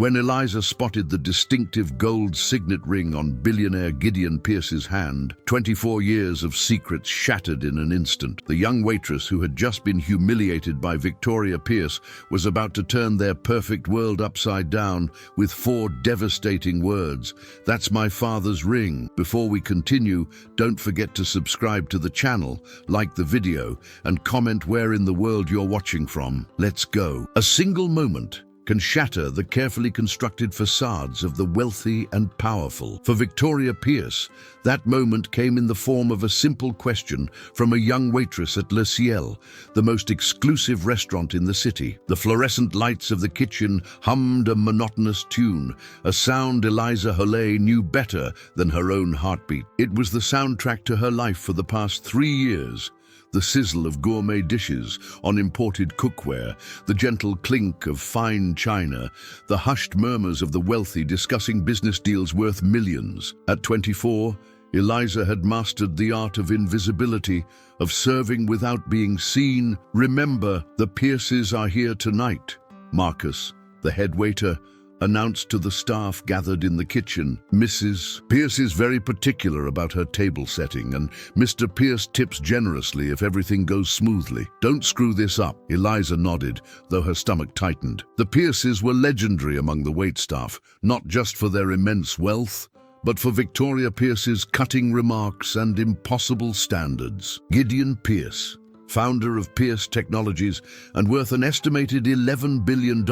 When Eliza spotted the distinctive gold signet ring on billionaire Gideon Pierce's hand, 24 years of secrets shattered in an instant. The young waitress who had just been humiliated by Victoria Pierce was about to turn their perfect world upside down with 4 devastating words. "That's my father's ring." Before we continue, don't forget to subscribe to the channel, like the video, and comment where in the world you're watching from. Let's go. A single moment can shatter the carefully constructed facades of the wealthy and powerful. For Victoria Pierce, that moment came in the form of a simple question from a young waitress at Le Ciel, the most exclusive restaurant in the city. The fluorescent lights of the kitchen hummed a monotonous tune, a sound Eliza knew better than her own heartbeat. It was the soundtrack to her life for the past 3 years. The sizzle of gourmet dishes on imported cookware, the gentle clink of fine china, the hushed murmurs of the wealthy discussing business deals worth millions. At 24, Eliza had mastered the art of invisibility, of serving without being seen. "Remember, the Pierces are here tonight," Marcus, the head waiter, announced to the staff gathered in the kitchen. "Mrs. Pierce is very particular about her table setting, and Mr. Pierce tips generously if everything goes smoothly. Don't screw this up." Eliza nodded, though her stomach tightened. The Pierces were legendary among the waitstaff, not just for their immense wealth, but for Victoria Pierce's cutting remarks and impossible standards. Gideon Pierce, founder of Pierce Technologies and worth an estimated $11 billion,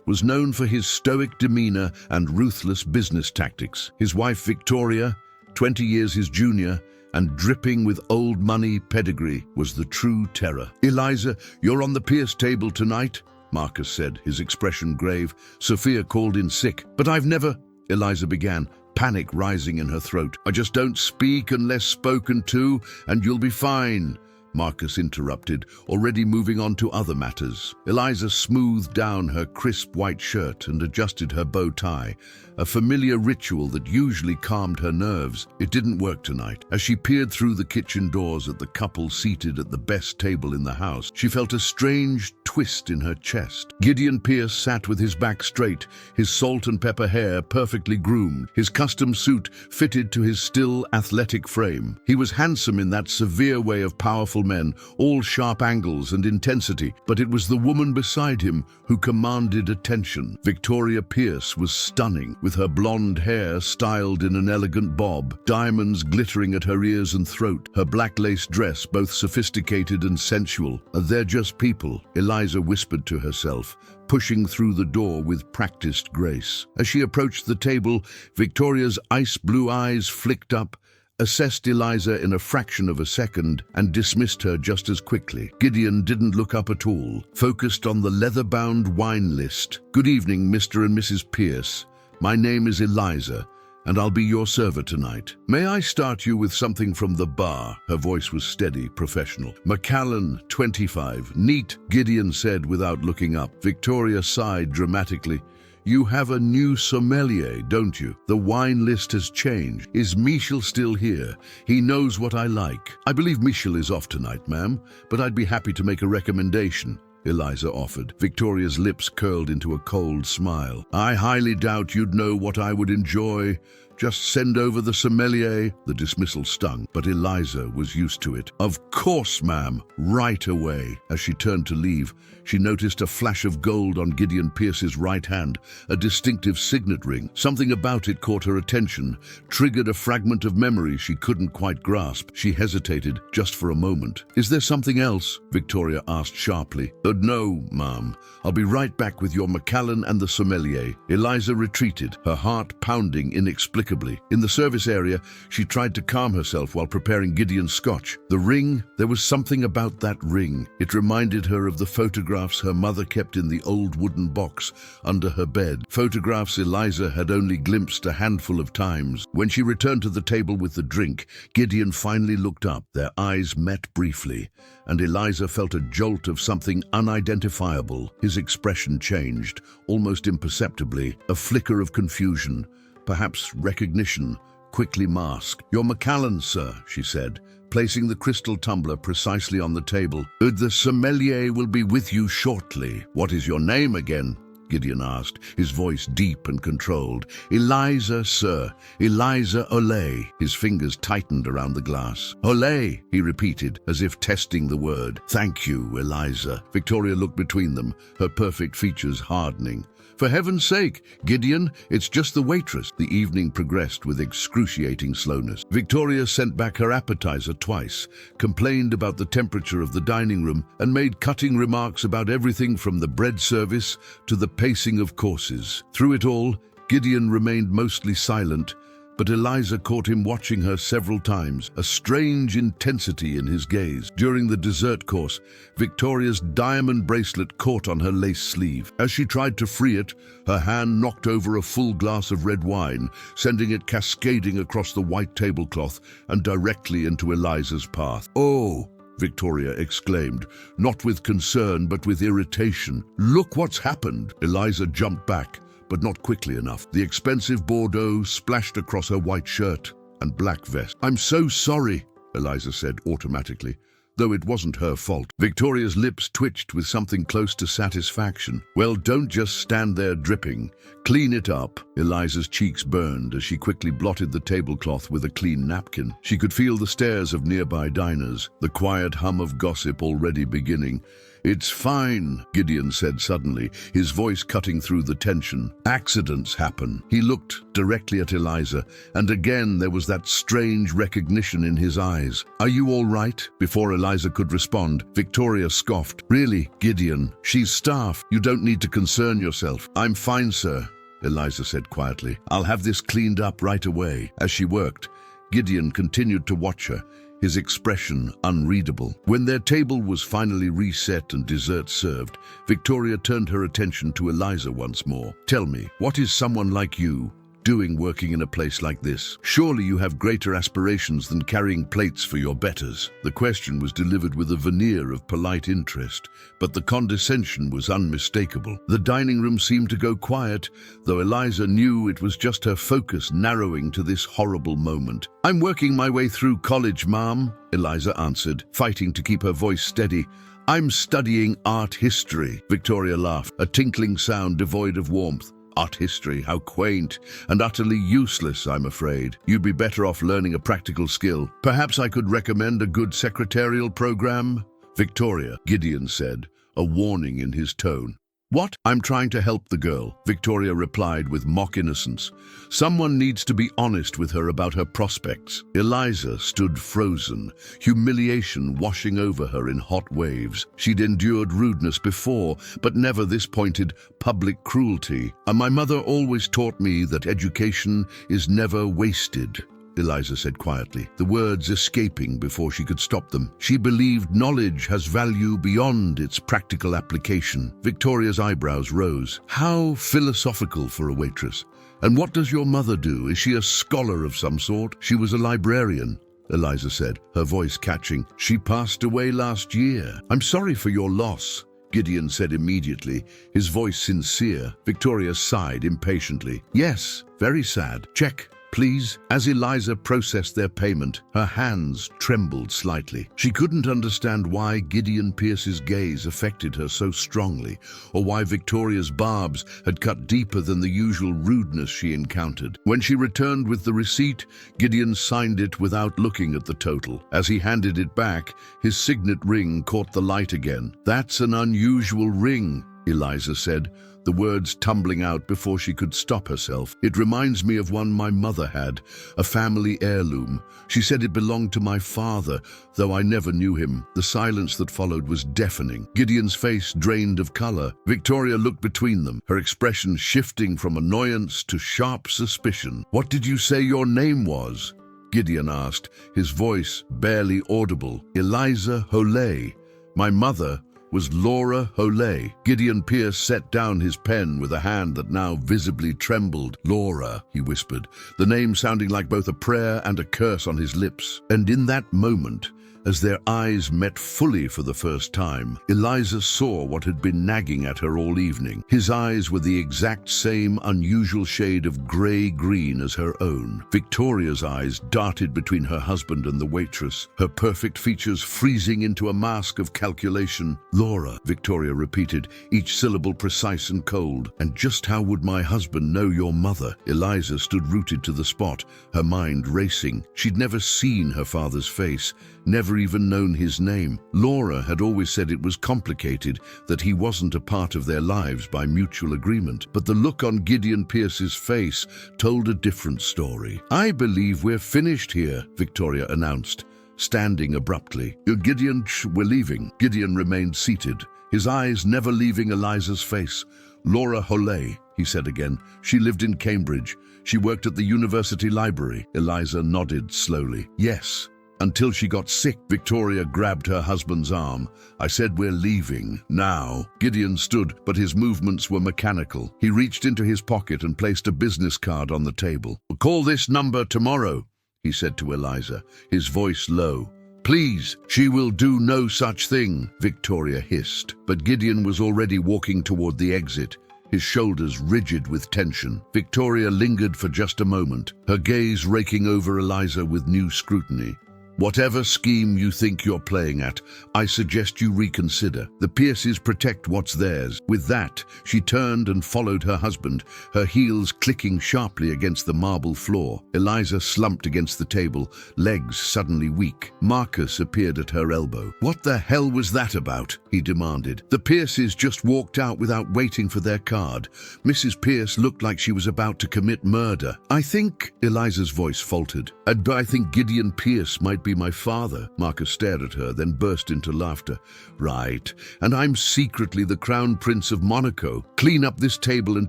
was known for his stoic demeanor and ruthless business tactics. His wife Victoria, 20 years his junior, and dripping with old money pedigree, was the true terror. "Eliza, you're on the Pierce table tonight," Marcus said, his expression grave. "Sophia called in sick." "But I've never," Eliza began, panic rising in her throat. "I just don't speak unless spoken to, and you'll be fine," Marcus interrupted, already moving on to other matters. Eliza smoothed down her crisp white shirt and adjusted her bow tie, a familiar ritual that usually calmed her nerves. It didn't work tonight. As she peered through the kitchen doors at the couple seated at the best table in the house, she felt a strange twist in her chest. Gideon Pierce sat with his back straight, his salt and pepper hair perfectly groomed, his custom suit fitted to his still athletic frame. He was handsome in that severe way of powerful men, all sharp angles and intensity, but it was the woman beside him who commanded attention. Victoria Pierce was stunning, with her blonde hair styled in an elegant bob, diamonds glittering at her ears and throat, her black lace dress both sophisticated and sensual. "They're just people," Eliza whispered to herself, pushing through the door with practiced grace. As she approached the table, Victoria's ice blue eyes flicked up, assessed Eliza in a fraction of a second, and dismissed her just as quickly. Gideon didn't look up at all, focused on the leather-bound wine list. "Good evening, Mr. and Mrs. Pierce. My name is Eliza, and I'll be your server tonight. May I start you with something from the bar?" Her voice was steady, professional. "Macallan, 25. Neat," Gideon said without looking up. Victoria sighed dramatically. "You have a new sommelier, don't you? The wine list has changed. Is Michel still here? He knows what I like." "I believe Michel is off tonight, ma'am, but I'd be happy to make a recommendation," Eliza offered. Victoria's lips curled into a cold smile. "I highly doubt you'd know what I would enjoy. Just send over the sommelier." The dismissal stung, but Eliza was used to it. "Of course, ma'am, right away." As she turned to leave, she noticed a flash of gold on Gideon Pierce's right hand, a distinctive signet ring. Something about it caught her attention, triggered a fragment of memory she couldn't quite grasp. She hesitated just for a moment. "Is there something else?" Victoria asked sharply. "No, ma'am. I'll be right back with your Macallan and the sommelier." Eliza retreated, her heart pounding inexplicably. In the service area, she tried to calm herself while preparing Gideon's scotch. The ring, there was something about that ring. It reminded her of the photographs her mother kept in the old wooden box under her bed. Photographs Eliza had only glimpsed a handful of times. When she returned to the table with the drink, Gideon finally looked up. Their eyes met briefly, and Eliza felt a jolt of something unidentifiable. His expression changed, almost imperceptibly, a flicker of confusion, perhaps recognition, quickly masked. "Your Macallan, sir," she said, placing the crystal tumbler precisely on the table. "The sommelier will be with you shortly." "What is your name again?" Gideon asked, his voice deep and controlled. "Eliza, sir. Eliza Olay." His fingers tightened around the glass. "Olay," he repeated, as if testing the word. "Thank you, Eliza." Victoria looked between them, her perfect features hardening. "For heaven's sake, Gideon, it's just the waitress." The evening progressed with excruciating slowness. Victoria sent back her appetizer twice, complained about the temperature of the dining room, and made cutting remarks about everything from the bread service to the pacing of courses. Through it all, Gideon remained mostly silent, but Eliza caught him watching her several times, a strange intensity in his gaze. During the dessert course, Victoria's diamond bracelet caught on her lace sleeve. As she tried to free it, her hand knocked over a full glass of red wine, sending it cascading across the white tablecloth and directly into Eliza's path. "Oh!" Victoria exclaimed, not with concern but with irritation. "Look what's happened!" Eliza jumped back, but not quickly enough. The expensive Bordeaux splashed across her white shirt and black vest. "I'm so sorry," Eliza said automatically, though it wasn't her fault. Victoria's lips twitched with something close to satisfaction. "Well, don't just stand there dripping. Clean it up." Eliza's cheeks burned as she quickly blotted the tablecloth with a clean napkin. She could feel the stares of nearby diners, the quiet hum of gossip already beginning. "It's fine," Gideon said suddenly, his voice cutting through the tension. "Accidents happen." He looked directly at Eliza, and again there was that strange recognition in his eyes. "Are you all right?" Before Eliza could respond, Victoria scoffed. "Really, Gideon? She's staff. You don't need to concern yourself." "I'm fine, sir," Eliza said quietly. "I'll have this cleaned up right away." As she worked, Gideon continued to watch her, his expression unreadable. When their table was finally reset and dessert served, Victoria turned her attention to Eliza once more. "Tell me, what is someone like you doing working in a place like this? Surely you have greater aspirations than carrying plates for your betters." The question was delivered with a veneer of polite interest, but the condescension was unmistakable. The dining room seemed to go quiet, though Eliza knew it was just her focus narrowing to this horrible moment. "I'm working my way through college, ma'am," Eliza answered, fighting to keep her voice steady. "I'm studying art history." Victoria laughed, a tinkling sound devoid of warmth. "Art history, how quaint and utterly useless, I'm afraid. You'd be better off learning a practical skill. Perhaps I could recommend a good secretarial program?" "Victoria," Gideon said, a warning in his tone. "What?" "I'm trying to help the girl," Victoria replied with mock innocence. "Someone needs to be honest with her about her prospects." Eliza stood frozen, humiliation washing over her in hot waves. She'd endured rudeness before, but never this pointed public cruelty. "My mother always taught me that education is never wasted," Eliza said quietly, the words escaping before she could stop them. "She believed knowledge has value beyond its practical application." Victoria's eyebrows rose. "How philosophical for a waitress. And what does your mother do? Is she a scholar of some sort?" "She was a librarian," Eliza said, her voice catching. "She passed away last year." "I'm sorry for your loss," Gideon said immediately, his voice sincere. Victoria sighed impatiently. "Yes, very sad. Check, please." As Eliza processed their payment, her hands trembled slightly. She couldn't understand why Gideon Pierce's gaze affected her so strongly, or why Victoria's barbs had cut deeper than the usual rudeness she encountered. When she returned with the receipt, Gideon signed it without looking at the total. As he handed it back, his signet ring caught the light again. "That's an unusual ring," Eliza said, the words tumbling out before she could stop herself. "It reminds me of one my mother had, a family heirloom. She said it belonged to my father, though I never knew him." The silence that followed was deafening. Gideon's face drained of color. Victoria looked between them, her expression shifting from annoyance to sharp suspicion. "What did you say your name was?" Gideon asked, his voice barely audible. "Eliza Olay. My mother was Laura Olay." Gideon Pierce set down his pen with a hand that now visibly trembled. "Laura," he whispered, the name sounding like both a prayer and a curse on his lips. And in that moment, As their eyes met fully for the first time, Eliza saw what had been nagging at her all evening. His eyes were the exact same unusual shade of grey-green as her own. Victoria's eyes darted between her husband and the waitress, her perfect features freezing into a mask of calculation. "Laura," Victoria repeated, each syllable precise and cold. "And just how would my husband know your mother?" Eliza stood rooted to the spot, her mind racing. She'd never seen her father's face, never even known his name. Laura had always said it was complicated, that he wasn't a part of their lives by mutual agreement. But the look on Gideon Pierce's face told a different story. "I believe we're finished here," Victoria announced, standing abruptly. "Gideon, we're leaving." Gideon remained seated, his eyes never leaving Eliza's face. "Laura Holley," he said again. "She lived in Cambridge. She worked at the university library." Eliza nodded slowly. "Yes. Until she got sick." Victoria grabbed her husband's arm. "I said we're leaving now." Gideon stood, but his movements were mechanical. He reached into his pocket and placed a business card on the table. "Call this number tomorrow," he said to Eliza, his voice low. "Please." "She will do no such thing," Victoria hissed. But Gideon was already walking toward the exit, his shoulders rigid with tension. Victoria lingered for just a moment, her gaze raking over Eliza with new scrutiny. "Whatever scheme you think you're playing at, I suggest you reconsider. The Pierces protect what's theirs." With that, she turned and followed her husband, her heels clicking sharply against the marble floor. Eliza slumped against the table, legs suddenly weak. Marcus appeared at her elbow. "What the hell was that about?" he demanded. "The Pierces just walked out without waiting for their card. Mrs. Pierce looked like she was about to commit murder." "I think," Eliza's voice faltered, "I think Gideon Pierce might be my father." Marcus stared at her, then burst into laughter. "Right, and I'm secretly the Crown Prince of Monaco. Clean up this table and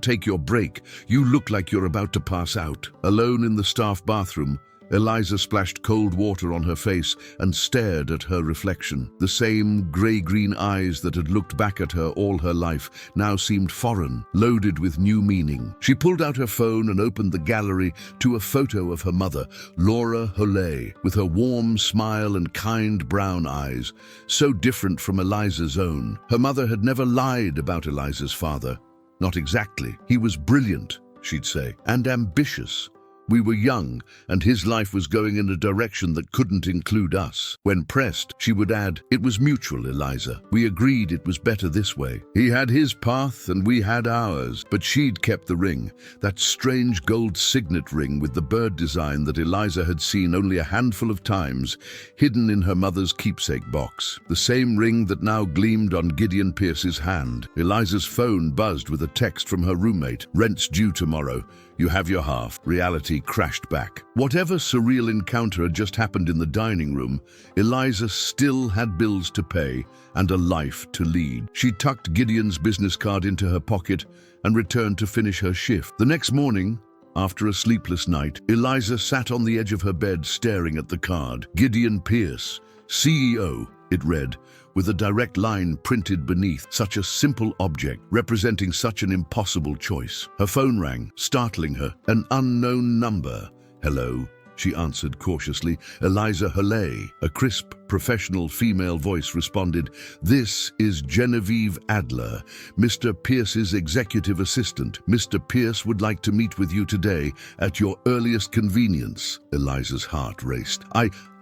take your break. You look like you're about to pass out." Alone in the staff bathroom, Eliza splashed cold water on her face and stared at her reflection. The same grey-green eyes that had looked back at her all her life now seemed foreign, loaded with new meaning. She pulled out her phone and opened the gallery to a photo of her mother, Laura Holley, with her warm smile and kind brown eyes, so different from Eliza's own. Her mother had never lied about Eliza's father. Not exactly. He was brilliant, she'd say, and ambitious. We were young, and his life was going in a direction that couldn't include us. When pressed, she would add, "It was mutual, Eliza. We agreed it was better this way." He had his path, and we had ours. But she'd kept the ring, that strange gold signet ring with the bird design that Eliza had seen only a handful of times, hidden in her mother's keepsake box. The same ring that now gleamed on Gideon Pierce's hand. Eliza's phone buzzed with a text from her roommate. "Rent's due tomorrow. You have your half." Reality crashed back. Whatever surreal encounter had just happened in the dining room, Eliza still had bills to pay and a life to lead. She tucked Gideon's business card into her pocket and returned to finish her shift. The next morning, after a sleepless night, Eliza sat on the edge of her bed staring at the card. "Gideon Pierce, CEO," it read, with a direct line printed beneath. Such a simple object, representing such an impossible choice. Her phone rang, startling her. An unknown number. "Hello," she answered cautiously. "Eliza Holley." A crisp, professional female voice responded. "This is Genevieve Adler, Mr. Pierce's executive assistant. Mr. Pierce would like to meet with you today at your earliest convenience." Eliza's heart raced.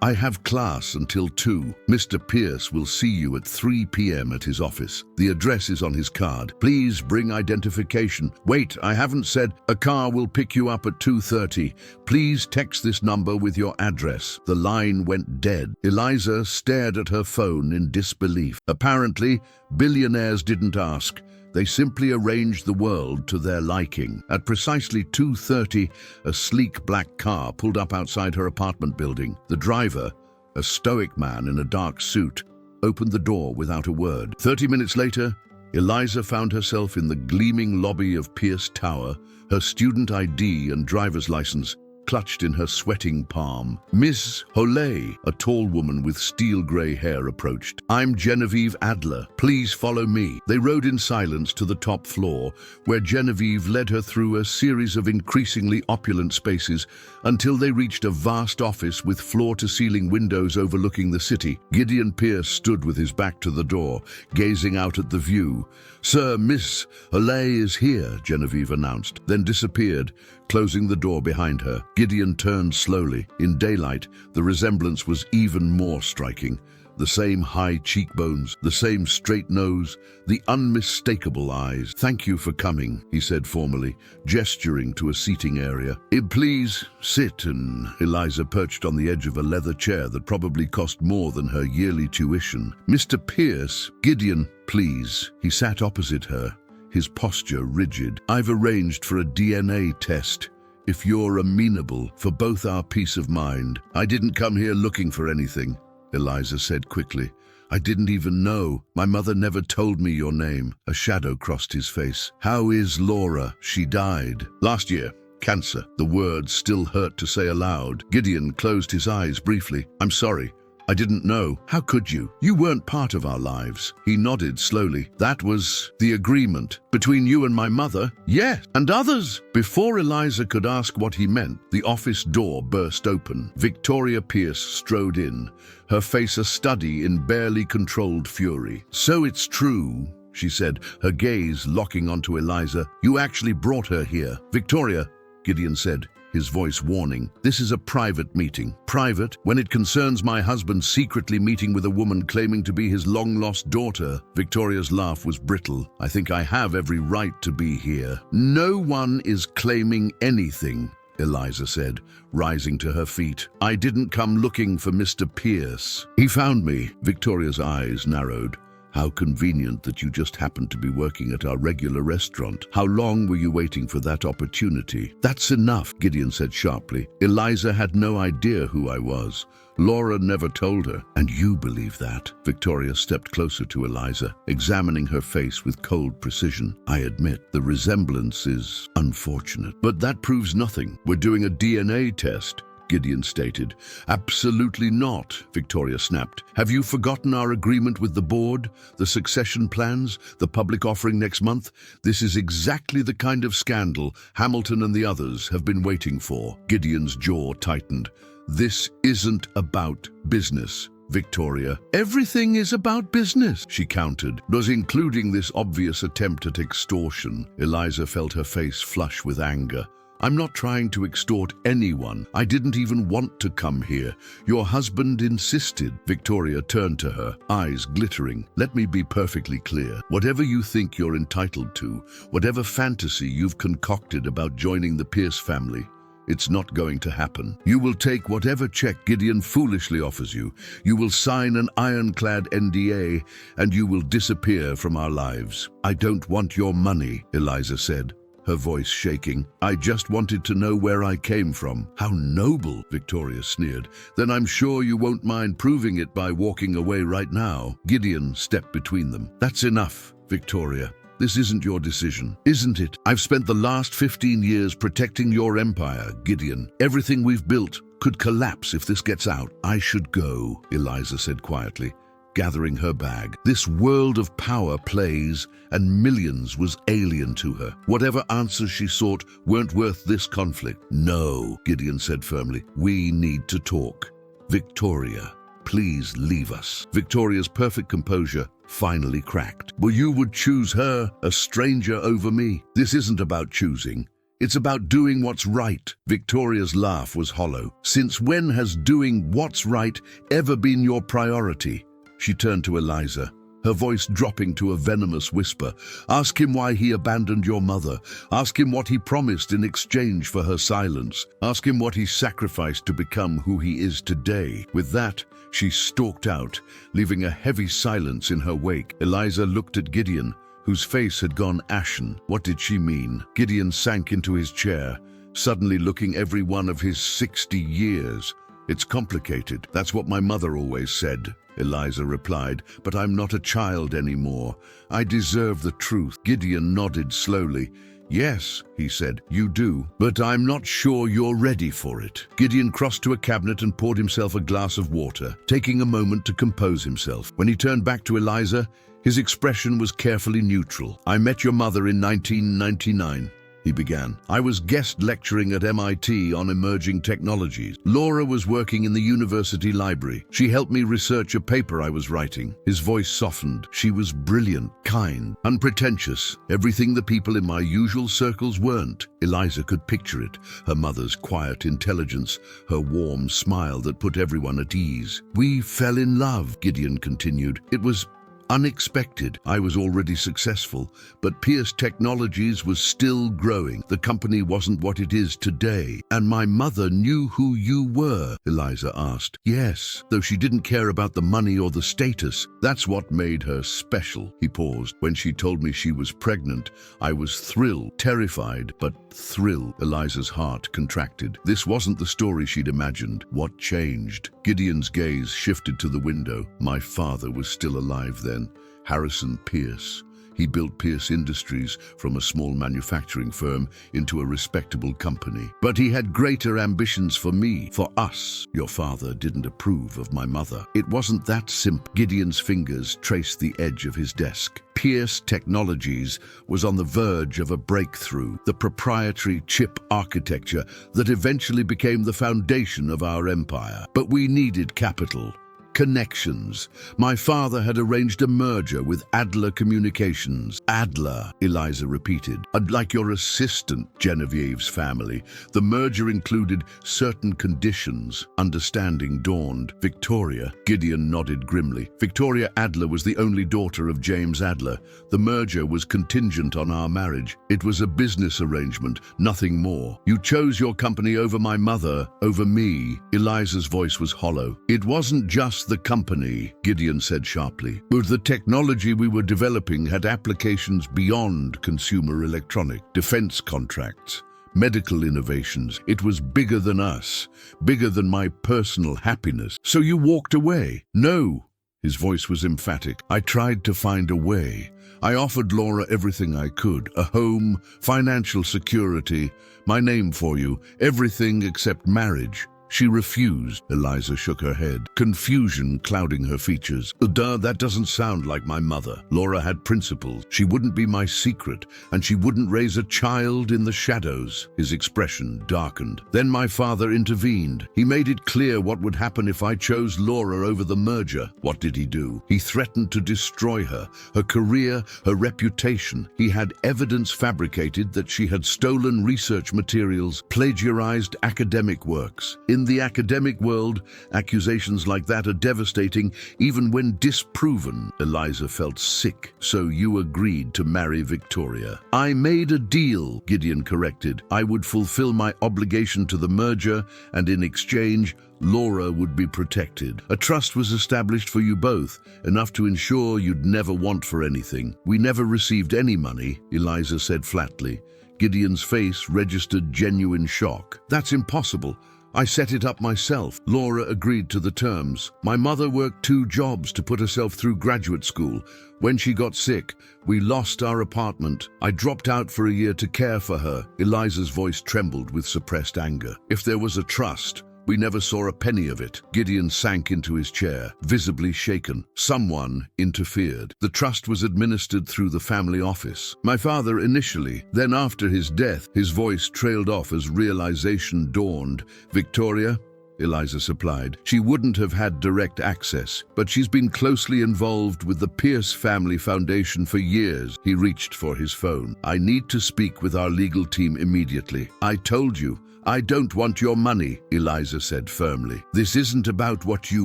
I have class until 2. Mr. Pierce will see you at 3 p.m. at his office. The address is on his card. Please bring identification." "Wait, I haven't said." "A car will pick you up at 2:30. Please text this number with your address." The line went dead. Eliza stared at her phone in disbelief. Apparently, billionaires didn't ask. They simply arranged the world to their liking. At precisely 2:30, a sleek black car pulled up outside her apartment building. The driver, a stoic man in a dark suit, opened the door without a word. 30 minutes later, Eliza found herself in the gleaming lobby of Pierce Tower, her student ID and driver's license clutched in her sweating palm. Miss Holay, a tall woman with steel-grey hair, approached. "I'm Genevieve Adler. Please follow me." They rode in silence to the top floor, where Genevieve led her through a series of increasingly opulent spaces until they reached a vast office with floor-to-ceiling windows overlooking the city. Gideon Pierce stood with his back to the door, gazing out at the view. "Sir, Miss Holay is here," Genevieve announced, then disappeared, closing the door behind her. Gideon turned slowly. In daylight, the resemblance was even more striking. The same high cheekbones, the same straight nose, the unmistakable eyes. "Thank you for coming," he said formally, gesturing to a seating area. "Please sit," and Eliza perched on the edge of a leather chair that probably cost more than her yearly tuition. "Mr. Pierce, Gideon, please." He sat opposite her, his posture rigid. "I've arranged for a DNA test, if you're amenable, for both our peace of mind." "I didn't come here looking for anything," Eliza said quickly. "I didn't even know. My mother never told me your name." A shadow crossed his face. "How is Laura?" "She died last year. Cancer." The words still hurt to say aloud. Gideon closed his eyes briefly. "I'm sorry. I didn't know." "How could you? You weren't part of our lives." He nodded slowly. "That was the agreement between you and my mother?" "Yes, and others." Before Eliza could ask what he meant, the office door burst open. Victoria Pierce strode in, her face a study in barely controlled fury. "So it's true," she said, her gaze locking onto Eliza. "You actually brought her here." "Victoria," Gideon said, his voice warning, "this is a private meeting." "Private? When it concerns my husband secretly meeting with a woman claiming to be his long-lost daughter?" Victoria's laugh was brittle. "I think I have every right to be here." "No one is claiming anything," Eliza said, rising to her feet. "I didn't come looking for Mr. Pierce. He found me." Victoria's eyes narrowed. "How convenient that you just happened to be working at our regular restaurant. How long were you waiting for that opportunity?" "That's enough," Gideon said sharply. "Eliza had no idea who I was. Laura never told her." "And you believe that?" Victoria stepped closer to Eliza, examining her face with cold precision. "I admit, the resemblance is unfortunate. But that proves nothing. We're doing a DNA test," Gideon stated. "Absolutely not," Victoria snapped. "Have you forgotten our agreement with the board? The succession plans? The public offering next month? This is exactly the kind of scandal Hamilton and the others have been waiting for." Gideon's jaw tightened. "This isn't about business, Victoria." "Everything is about business," she countered. "Does including this obvious attempt at extortion." Eliza felt her face flush with anger. "I'm not trying to extort anyone. I didn't even want to come here. Your husband insisted." Victoria turned to her, eyes glittering. "Let me be perfectly clear. Whatever you think you're entitled to, whatever fantasy you've concocted about joining the Pierce family, it's not going to happen. You will take whatever check Gideon foolishly offers you. You will sign an ironclad NDA, and you will disappear from our lives." "I don't want your money," Eliza said, her voice shaking. "I just wanted to know where I came from." "How noble," Victoria sneered. "Then I'm sure you won't mind proving it by walking away right now." Gideon stepped between them. "That's enough, Victoria. This isn't your decision, isn't it? I've spent the last 15 years protecting your empire, Gideon. Everything we've built could collapse if this gets out." "I should go," Eliza said quietly, gathering her bag. This world of power plays and millions was alien to her. Whatever answers she sought weren't worth this conflict. "No," Gideon said firmly. "We need to talk. Victoria, please leave us." Victoria's perfect composure finally cracked. "Well, you would choose her, a stranger, over me." "This isn't about choosing. It's about doing what's right." Victoria's laugh was hollow. "Since when has doing what's right ever been your priority?" She turned to Eliza, her voice dropping to a venomous whisper. "Ask him why he abandoned your mother. Ask him what he promised in exchange for her silence. Ask him what he sacrificed to become who he is today." With that, she stalked out, leaving a heavy silence in her wake. Eliza looked at Gideon, whose face had gone ashen. What did she mean? Gideon sank into his chair, suddenly looking every one of his 60 years. "It's complicated. That's what my mother always said," Eliza replied. "But I'm not a child anymore. I deserve the truth." Gideon nodded slowly, "Yes," he said, "you do, but I'm not sure you're ready for it." Gideon crossed to a cabinet and poured himself a glass of water, taking a moment to compose himself. When he turned back to Eliza, his expression was carefully neutral. "I met your mother in 1999. He began. "I was guest lecturing at MIT on emerging technologies. Laura was working in the university library. She helped me research a paper I was writing." His voice softened. "She was brilliant, kind, unpretentious, everything the people in my usual circles weren't." Eliza could picture it, her mother's quiet intelligence, her warm smile that put everyone at ease. "We fell in love," Gideon continued. "It was unexpected. I was already successful, but Pierce Technologies was still growing. The company wasn't what it is today. And my mother knew who you were," Eliza asked. "Yes, though she didn't care about the money or the status. That's what made her special." He paused. "When she told me she was pregnant, I was thrilled, terrified, but thrilled." Eliza's heart contracted. This wasn't the story she'd imagined. What changed? Gideon's gaze shifted to the window. "My father was still alive then. Harrison Pierce. He built Pierce Industries from a small manufacturing firm into a respectable company. But he had greater ambitions for me, for us. Your father didn't approve of my mother. It wasn't that simple." Gideon's fingers traced the edge of his desk. Pierce Technologies was on the verge of a breakthrough, the proprietary chip architecture that eventually became the foundation of our empire. But we needed capital. Connections. My father had arranged a merger with Adler Communications. "Adler," Eliza repeated. "Like your assistant, Genevieve's family." The merger included certain conditions. Understanding dawned. "Victoria?" Gideon nodded grimly. "Victoria Adler was the only daughter of James Adler. The merger was contingent on our marriage. It was a business arrangement, nothing more. You chose your company over my mother, over me." Eliza's voice was hollow. "It wasn't just the company," Gideon said sharply. "But the technology we were developing had applications beyond consumer electronic, defense contracts, medical innovations. It was bigger than us, bigger than my personal happiness. So you walked away?" "No." His voice was emphatic. "I tried to find a way. I offered Laura everything I could, a home, financial security, my name for you, everything except marriage. She refused." Eliza shook her head, confusion clouding her features. "Duh, that doesn't sound like my mother. Laura had principles. She wouldn't be my secret, and she wouldn't raise a child in the shadows." His expression darkened. "Then my father intervened. He made it clear what would happen if I chose Laura over the merger." "What did he do?" "He threatened to destroy her career, her reputation. He had evidence fabricated that she had stolen research materials, plagiarized academic works. In the academic world, accusations like that are devastating, even when disproven." Eliza felt sick. "So you agreed to marry Victoria?" "I made a deal," Gideon corrected. "I would fulfill my obligation to the merger, and in exchange, Laura would be protected. A trust was established for you both, enough to ensure you'd never want for anything." "We never received any money," Eliza said flatly. Gideon's face registered genuine shock. "That's impossible. I set it up myself." Laura agreed to the terms. "My mother worked 2 jobs to put herself through graduate school. When she got sick, we lost our apartment. I dropped out for a year to care for her." Eliza's voice trembled with suppressed anger. "If there was a trust, we never saw a penny of it." Gideon sank into his chair, visibly shaken. "Someone interfered. The trust was administered through the family office. My father initially, then after his death." His voice trailed off as realization dawned. "Victoria?" Eliza supplied. "She wouldn't have had direct access, but she's been closely involved with the Pierce Family Foundation for years." He reached for his phone. "I need to speak with our legal team immediately." "I told you. I don't want your money," Eliza said firmly. "This isn't about what you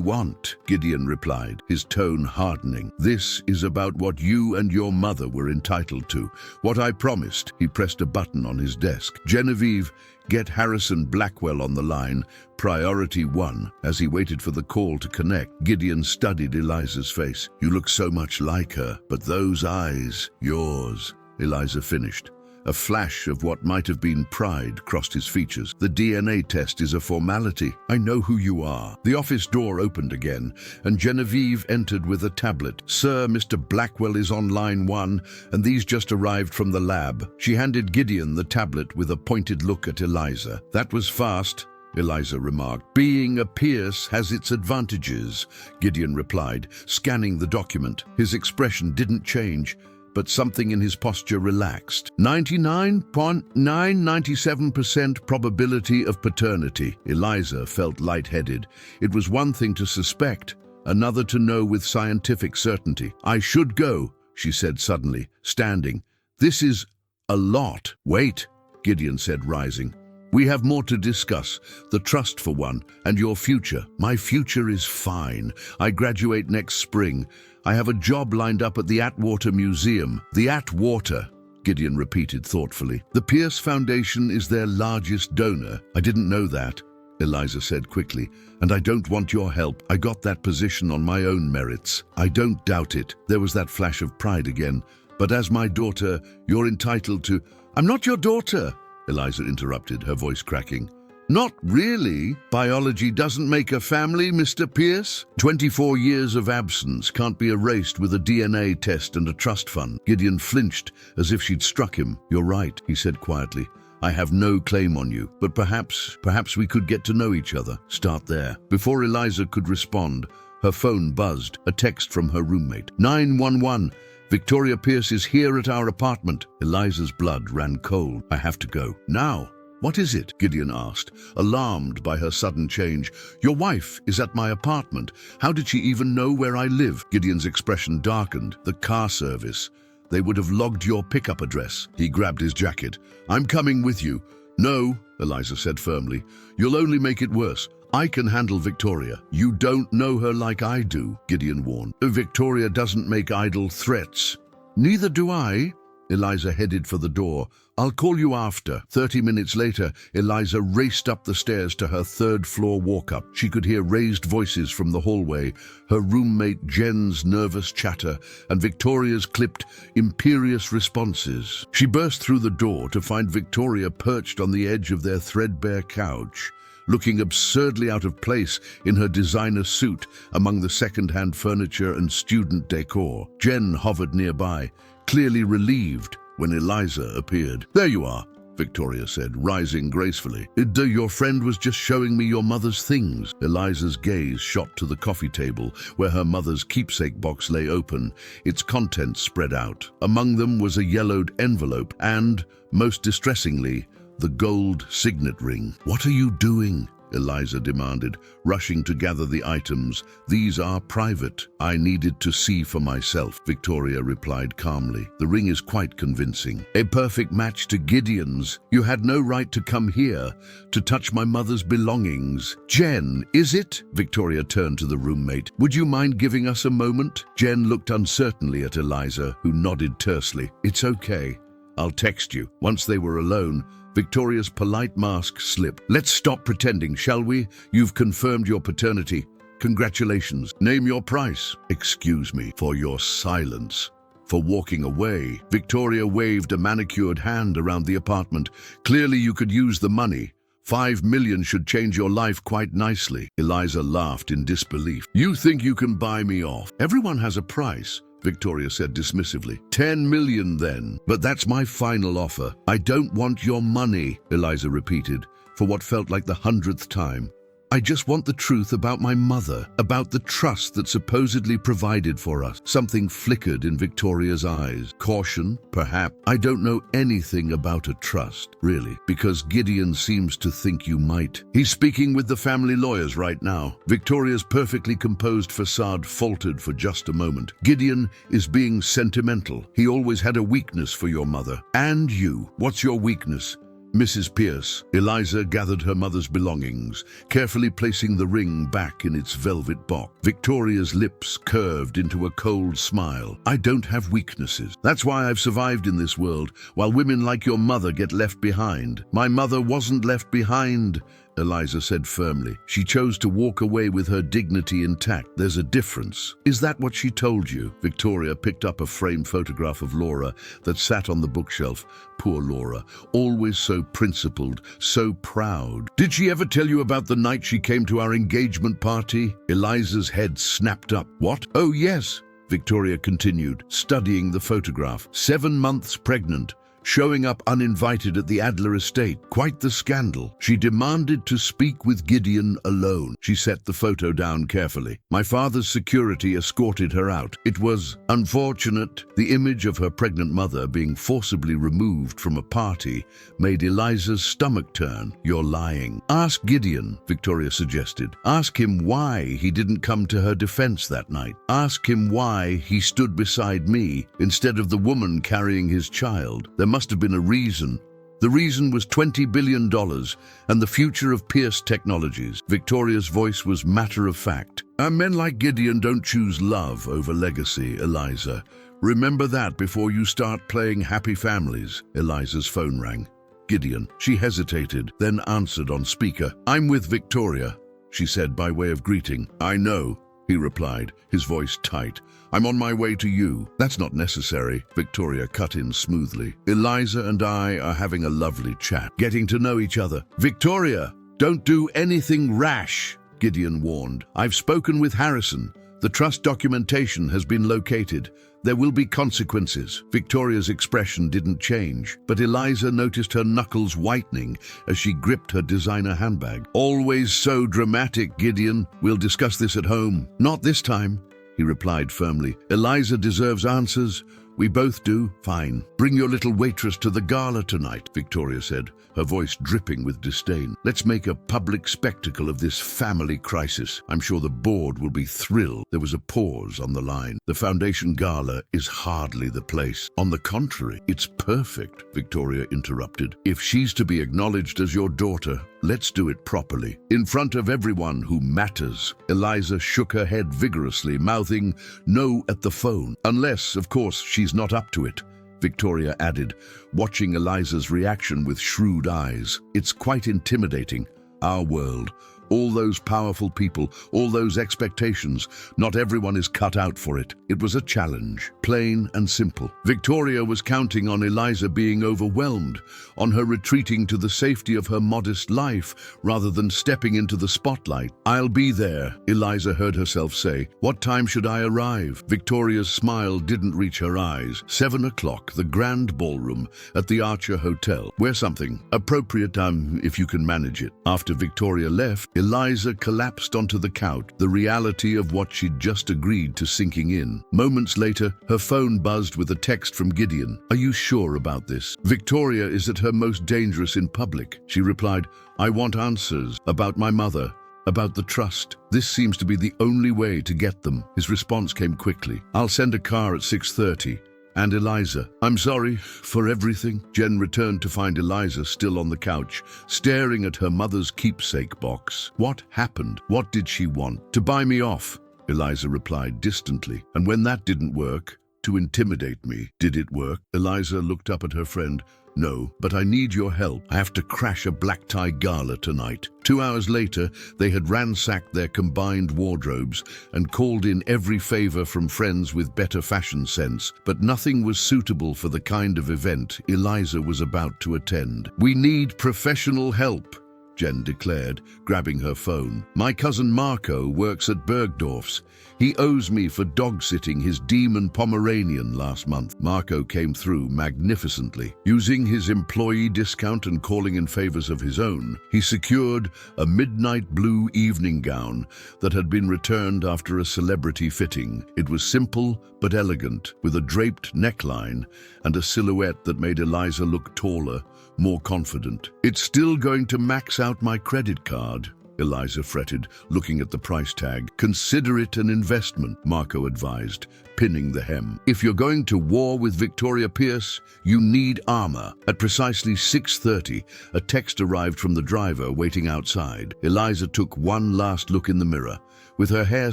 want," Gideon replied, his tone hardening. "This is about what you and your mother were entitled to. What I promised." He pressed a button on his desk. "Genevieve, get Harrison Blackwell on the line. Priority 1. As he waited for the call to connect, Gideon studied Eliza's face. "You look so much like her, but those eyes, yours," Eliza finished. A flash of what might have been pride crossed his features. The DNA test is a formality. I know who you are. The office door opened again, and Genevieve entered with a tablet. Sir, Mr. Blackwell is on line 1, and these just arrived from the lab. She handed Gideon the tablet with a pointed look at Eliza. That was fast, Eliza remarked. Being a Pierce has its advantages, Gideon replied, scanning the document. His expression didn't change, but something in his posture relaxed. 99.997% probability of paternity. Eliza felt lightheaded. It was one thing to suspect, another to know with scientific certainty. I should go, she said suddenly, standing. This is a lot. Wait, Gideon said, rising. We have more to discuss, the trust for one, and your future. My future is fine. I graduate next spring. I have a job lined up at the Atwater Museum. The Atwater, Gideon repeated thoughtfully. The Pierce Foundation is their largest donor. I didn't know that, Eliza said quickly, and I don't want your help. I got that position on my own merits. I don't doubt it. There was that flash of pride again. But as my daughter, you're entitled to... I'm not your daughter, Eliza interrupted, her voice cracking. Not really. Biology doesn't make a family, Mr. Pierce. 24 years of absence can't be erased with a DNA test and a trust fund. Gideon flinched as if she'd struck him. You're right, he said quietly. I have no claim on you, but perhaps we could get to know each other. Start there. Before Eliza could respond, her phone buzzed, a text from her roommate. 911. Victoria Pierce is here at our apartment. Eliza's blood ran cold. I have to go. Now. What is it? Gideon asked, alarmed by her sudden change. Your wife is at my apartment. How did she even know where I live? Gideon's expression darkened. The car service. They would have logged your pickup address. He grabbed his jacket. I'm coming with you. No, Eliza said firmly. You'll only make it worse. I can handle Victoria. You don't know her like I do, Gideon warned. Victoria doesn't make idle threats. Neither do I. Eliza headed for the door. I'll call you after. 30 minutes later, Eliza raced up the stairs to her third-floor walk-up. She could hear raised voices from the hallway, her roommate Jen's nervous chatter, and Victoria's clipped, imperious responses. She burst through the door to find Victoria perched on the edge of their threadbare couch, looking absurdly out of place in her designer suit among the second-hand furniture and student decor. Jen hovered nearby, clearly relieved when Eliza appeared. There you are, Victoria said, rising gracefully. Your friend was just showing me your mother's things. Eliza's gaze shot to the coffee table where her mother's keepsake box lay open, its contents spread out. Among them was a yellowed envelope and, most distressingly, the gold signet ring. What are you doing? Eliza demanded, rushing to gather the items. These are private. I needed to see for myself, Victoria replied calmly. The ring is quite convincing. A perfect match to Gideon's. You had no right to come here, to touch my mother's belongings. Jen, is it? Victoria turned to the roommate. Would you mind giving us a moment? Jen looked uncertainly at Eliza, who nodded tersely. It's okay. I'll text you. Once they were alone, Victoria's polite mask slipped. Let's stop pretending, shall we? You've confirmed your paternity. Congratulations. Name your price. Excuse me for your silence. For walking away. Victoria waved a manicured hand around the apartment. Clearly you could use the money. 5 million should change your life quite nicely. Eliza laughed in disbelief. You think you can buy me off? Everyone has a price, Victoria said dismissively. 10 million then, but that's my final offer. I don't want your money, Eliza repeated, for what felt like the 100th time. I just want the truth about my mother, about the trust that supposedly provided for us. Something flickered in Victoria's eyes. Caution, perhaps. I don't know anything about a trust, really, because Gideon seems to think you might. He's speaking with the family lawyers right now. Victoria's perfectly composed facade faltered for just a moment. Gideon is being sentimental. He always had a weakness for your mother. And you. What's your weakness? Mrs. Pierce. Eliza gathered her mother's belongings, carefully placing the ring back in its velvet box. Victoria's lips curved into a cold smile. I don't have weaknesses. That's why I've survived in this world, while women like your mother get left behind. My mother wasn't left behind, Eliza said firmly. She chose to walk away with her dignity intact. There's a difference. Is that what she told you? Victoria picked up a framed photograph of Laura that sat on the bookshelf. Poor Laura, always so principled, so proud. Did she ever tell you about the night she came to our engagement party? Eliza's head snapped up. What? Oh, yes, Victoria continued, studying the photograph. 7 months pregnant, showing up uninvited at the Adler estate. Quite the scandal. She demanded to speak with Gideon alone. She set the photo down carefully. My father's security escorted her out. It was unfortunate. The image of her pregnant mother being forcibly removed from a party made Eliza's stomach turn. You're lying. Ask Gideon, Victoria suggested. Ask him why he didn't come to her defense that night. Ask him why he stood beside me instead of the woman carrying his child. There must have been a reason. The reason was $20 billion and the future of Pierce Technologies. Victoria's voice was matter of fact. Men like Gideon don't choose love over legacy, Eliza. Remember that before you start playing happy families. Eliza's phone rang. Gideon. She hesitated, then answered on speaker. I'm with Victoria, she said by way of greeting. I know, he replied, his voice tight. I'm on my way to you. That's not necessary, Victoria cut in smoothly. Eliza and I are having a lovely chat, getting to know each other. Victoria, don't do anything rash, Gideon warned. I've spoken with Harrison. The trust documentation has been located. There will be consequences. Victoria's expression didn't change, but Eliza noticed her knuckles whitening as she gripped her designer handbag. Always so dramatic, Gideon. We'll discuss this at home. Not this time, he replied firmly. Eliza deserves answers. We both do. Fine. Bring your little waitress to the gala tonight, Victoria said, her voice dripping with disdain. Let's make a public spectacle of this family crisis. I'm sure the board will be thrilled. There was a pause on the line. The foundation gala is hardly the place. On the contrary, it's perfect, Victoria interrupted. If she's to be acknowledged as your daughter, let's do it properly, in front of everyone who matters. Eliza shook her head vigorously, mouthing no at the phone. Unless, of course, she's not up to it, Victoria added, watching Eliza's reaction with shrewd eyes. It's quite intimidating. Our world. All those powerful people, all those expectations, not everyone is cut out for it. It was a challenge, plain and simple. Victoria was counting on Eliza being overwhelmed, on her retreating to the safety of her modest life rather than stepping into the spotlight. I'll be there, Eliza heard herself say. What time should I arrive? Victoria's smile didn't reach her eyes. 7 o'clock, the grand ballroom at the Archer Hotel. Wear something appropriate, if you can manage it. After Victoria left, Eliza collapsed onto the couch, the reality of what she'd just agreed to sinking in. Moments later, her phone buzzed with a text from Gideon. Are you sure about this? Victoria is at her most dangerous in public. She replied, I want answers about my mother, about the trust. This seems to be the only way to get them. His response came quickly. I'll send a car at 6:30. And Eliza, I'm sorry for everything. Jen returned to find Eliza still on the couch, staring at her mother's keepsake box. What happened? What did she want? To buy me off, Eliza replied distantly. And when that didn't work, to intimidate me. Did it work? Eliza looked up at her friend. No, but I need your help. I have to crash a black tie gala tonight. 2 hours later, they had ransacked their combined wardrobes and called in every favor from friends with better fashion sense, but nothing was suitable for the kind of event Eliza was about to attend. We need professional help, Jen declared, grabbing her phone. My cousin Marco works at Bergdorf's. He owes me for dog-sitting his demon Pomeranian last month. Marco came through magnificently. Using his employee discount and calling in favors of his own, he secured a midnight blue evening gown that had been returned after a celebrity fitting. It was simple but elegant, with a draped neckline and a silhouette that made Eliza look taller, more confident. It's still going to max out my credit card, Eliza fretted, looking at the price tag. Consider it an investment, Marco advised, pinning the hem. If you're going to war with Victoria Pierce, you need armor. At precisely 6:30, a text arrived from the driver waiting outside. Eliza took one last look in the mirror. With her hair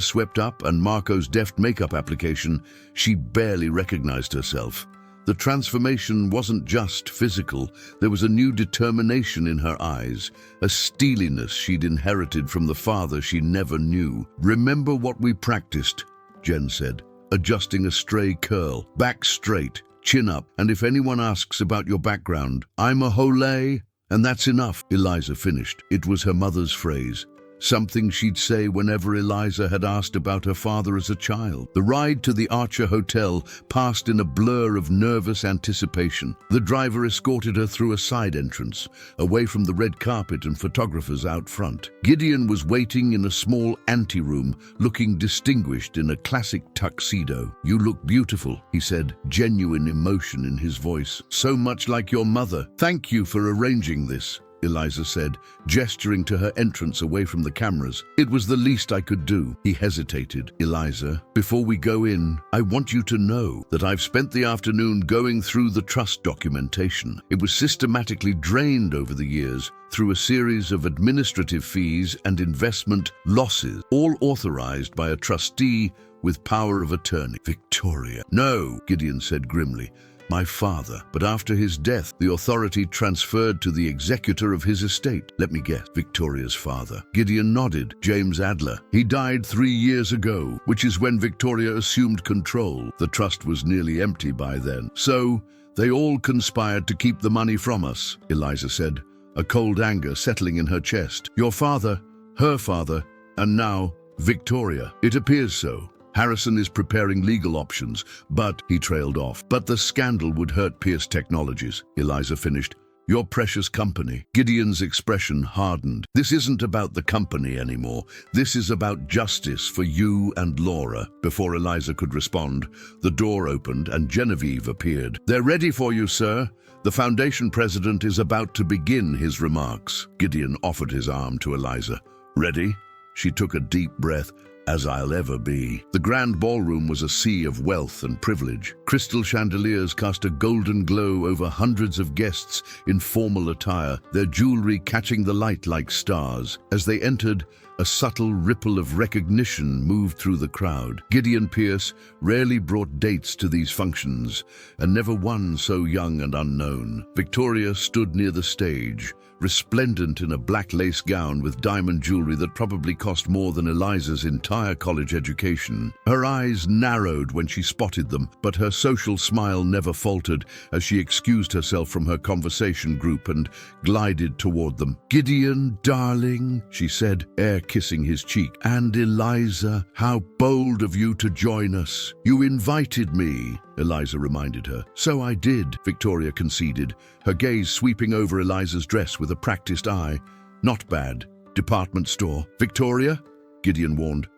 swept up and Marco's deft makeup application, she barely recognized herself. The transformation wasn't just physical. There was a new determination in her eyes, a steeliness she'd inherited from the father she never knew. "Remember what we practiced," Jen said, adjusting a stray curl. "Back straight, chin up, and if anyone asks about your background, I'm a Hole, and that's enough," Eliza finished. It was her mother's phrase, something she'd say whenever Eliza had asked about her father as a child. The ride to the Archer Hotel passed in a blur of nervous anticipation. The driver escorted her through a side entrance, away from the red carpet and photographers out front. Gideon was waiting in a small anteroom, looking distinguished in a classic tuxedo. "You look beautiful," he said, genuine emotion in his voice. "So much like your mother. Thank you for arranging this," Eliza said, gesturing to her entrance away from the cameras. "It was the least I could do." He hesitated. "Eliza, before we go in, I want you to know that I've spent the afternoon going through the trust documentation. It was systematically drained over the years through a series of administrative fees and investment losses, all authorized by a trustee with power of attorney." "Victoria." "No," Gideon said grimly. "My father. But after his death, the authority transferred to the executor of his estate." "Let me guess, Victoria's father." Gideon nodded. "James Adler. He died 3 years ago, which is when Victoria assumed control. The trust was nearly empty by then. So, they all conspired to keep the money from us," Eliza said, a cold anger settling in her chest. "Your father, her father, and now Victoria. It appears so. Harrison is preparing legal options, but," he trailed off, "but the scandal would hurt Pierce Technologies," Eliza finished. "Your precious company." Gideon's expression hardened. "This isn't about the company anymore. This is about justice for you and Laura." Before Eliza could respond, the door opened and Genevieve appeared. "They're ready for you, sir. The Foundation president is about to begin his remarks." Gideon offered his arm to Eliza. "Ready?" She took a deep breath. "As I'll ever be." The grand ballroom was a sea of wealth and privilege. Crystal chandeliers cast a golden glow over hundreds of guests in formal attire, their jewelry catching the light like stars. As they entered, a subtle ripple of recognition moved through the crowd. Gideon Pierce rarely brought dates to these functions, and never one so young and unknown. Victoria stood near the stage, resplendent in a black lace gown with diamond jewelry that probably cost more than Eliza's entire college education. Her eyes narrowed when she spotted them, but her social smile never faltered as she excused herself from her conversation group and glided toward them. "Gideon, darling," she said, air kissing his cheek. "And Eliza, how bold of you to join us. You invited me," Eliza reminded her. "So I did," Victoria conceded, her gaze sweeping over Eliza's dress with a practiced eye. "Not bad. Department store." "Victoria?" Gideon warned.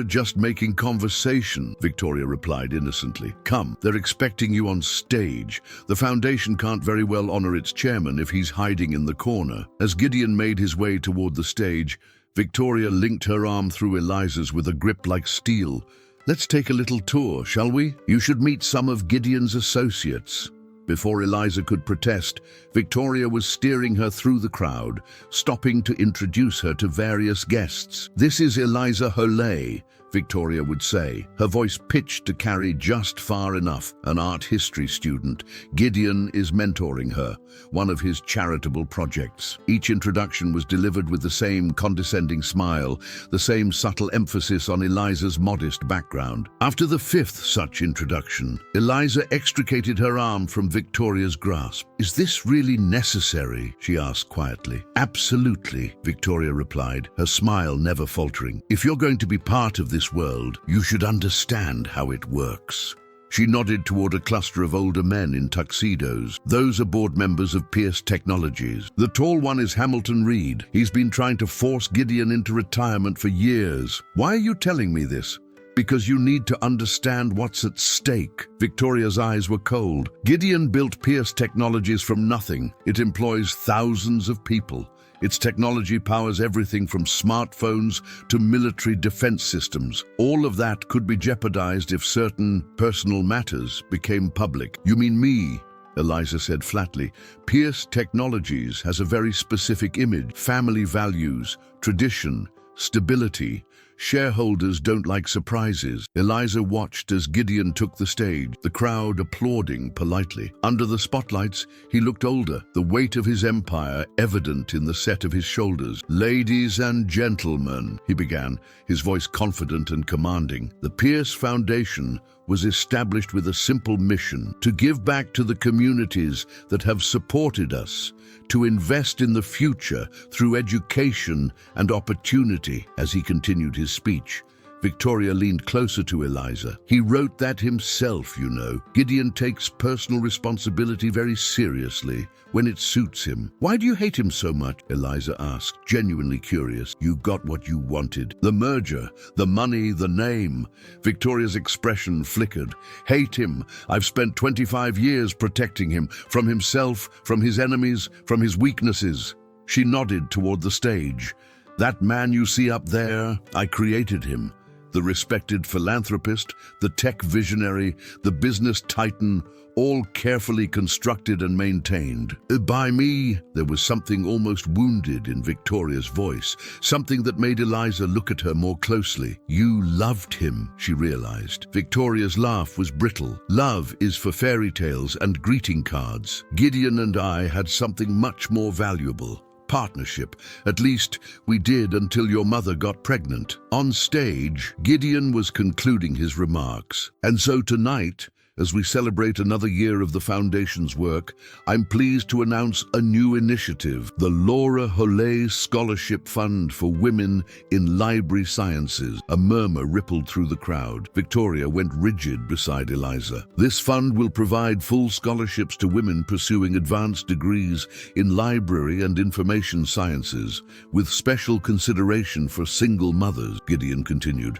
Just making conversation," Victoria replied innocently. "Come, they're expecting you on stage. The Foundation can't very well honor its chairman if he's hiding in the corner." As Gideon made his way toward the stage, Victoria linked her arm through Eliza's with a grip like steel. "Let's take a little tour, shall we? You should meet some of Gideon's associates." Before Eliza could protest, Victoria was steering her through the crowd, stopping to introduce her to various guests. "This is Eliza Hole," Victoria would say, her voice pitched to carry just far enough. "An art history student. Gideon is mentoring her, one of his charitable projects." Each introduction was delivered with the same condescending smile, the same subtle emphasis on Eliza's modest background. After the fifth such introduction, Eliza extricated her arm from Victoria's grasp. "Is this really necessary?" she asked quietly. "Absolutely," Victoria replied, her smile never faltering. "If you're going to be part of this world, you should understand how it works." She nodded toward a cluster of older men in tuxedos. "Those are board members of Pierce Technologies. The tall one is Hamilton Reed. He's been trying to force Gideon into retirement for years." "Why are you telling me this?" "Because you need to understand what's at stake." Victoria's eyes were cold. "Gideon built Pierce Technologies from nothing. It employs thousands of people. Its technology powers everything from smartphones to military defense systems. All of that could be jeopardized if certain personal matters became public." "You mean me?" Eliza said flatly. "Pierce Technologies has a very specific image: family values, tradition, stability." Shareholders don't like surprises. Eliza watched as Gideon took the stage, the crowd applauding politely. Under the spotlights, he looked older, the weight of his empire evident in the set of his shoulders. "Ladies and gentlemen," he began, his voice confident and commanding, "the Pierce Foundation was established with a simple mission: to give back to the communities that have supported us, to invest in the future through education and opportunity." As he continued his speech, Victoria leaned closer to Eliza. "He wrote that himself, you know. Gideon takes personal responsibility very seriously when it suits him." "Why do you hate him so much?" Eliza asked, genuinely curious. "You got what you wanted. The merger, the money, the name." Victoria's expression flickered. "Hate him. I've spent 25 years protecting him, from himself, from his enemies, from his weaknesses." She nodded toward the stage. "That man you see up there, I created him. The respected philanthropist, the tech visionary, the business titan, all carefully constructed and maintained by me." There was something almost wounded in Victoria's voice, something that made Eliza look at her more closely. "You loved him," she realized. Victoria's laugh was brittle. "Love is for fairy tales and greeting cards. Gideon and I had something much more valuable. Partnership. At least we did until your mother got pregnant." On stage, Gideon was concluding his remarks. "And so tonight, as we celebrate another year of the Foundation's work, I'm pleased to announce a new initiative, the Laura Holley Scholarship Fund for Women in Library Sciences." A murmur rippled through the crowd. Victoria went rigid beside Eliza. "This fund will provide full scholarships to women pursuing advanced degrees in library and information sciences, with special consideration for single mothers," Gideon continued.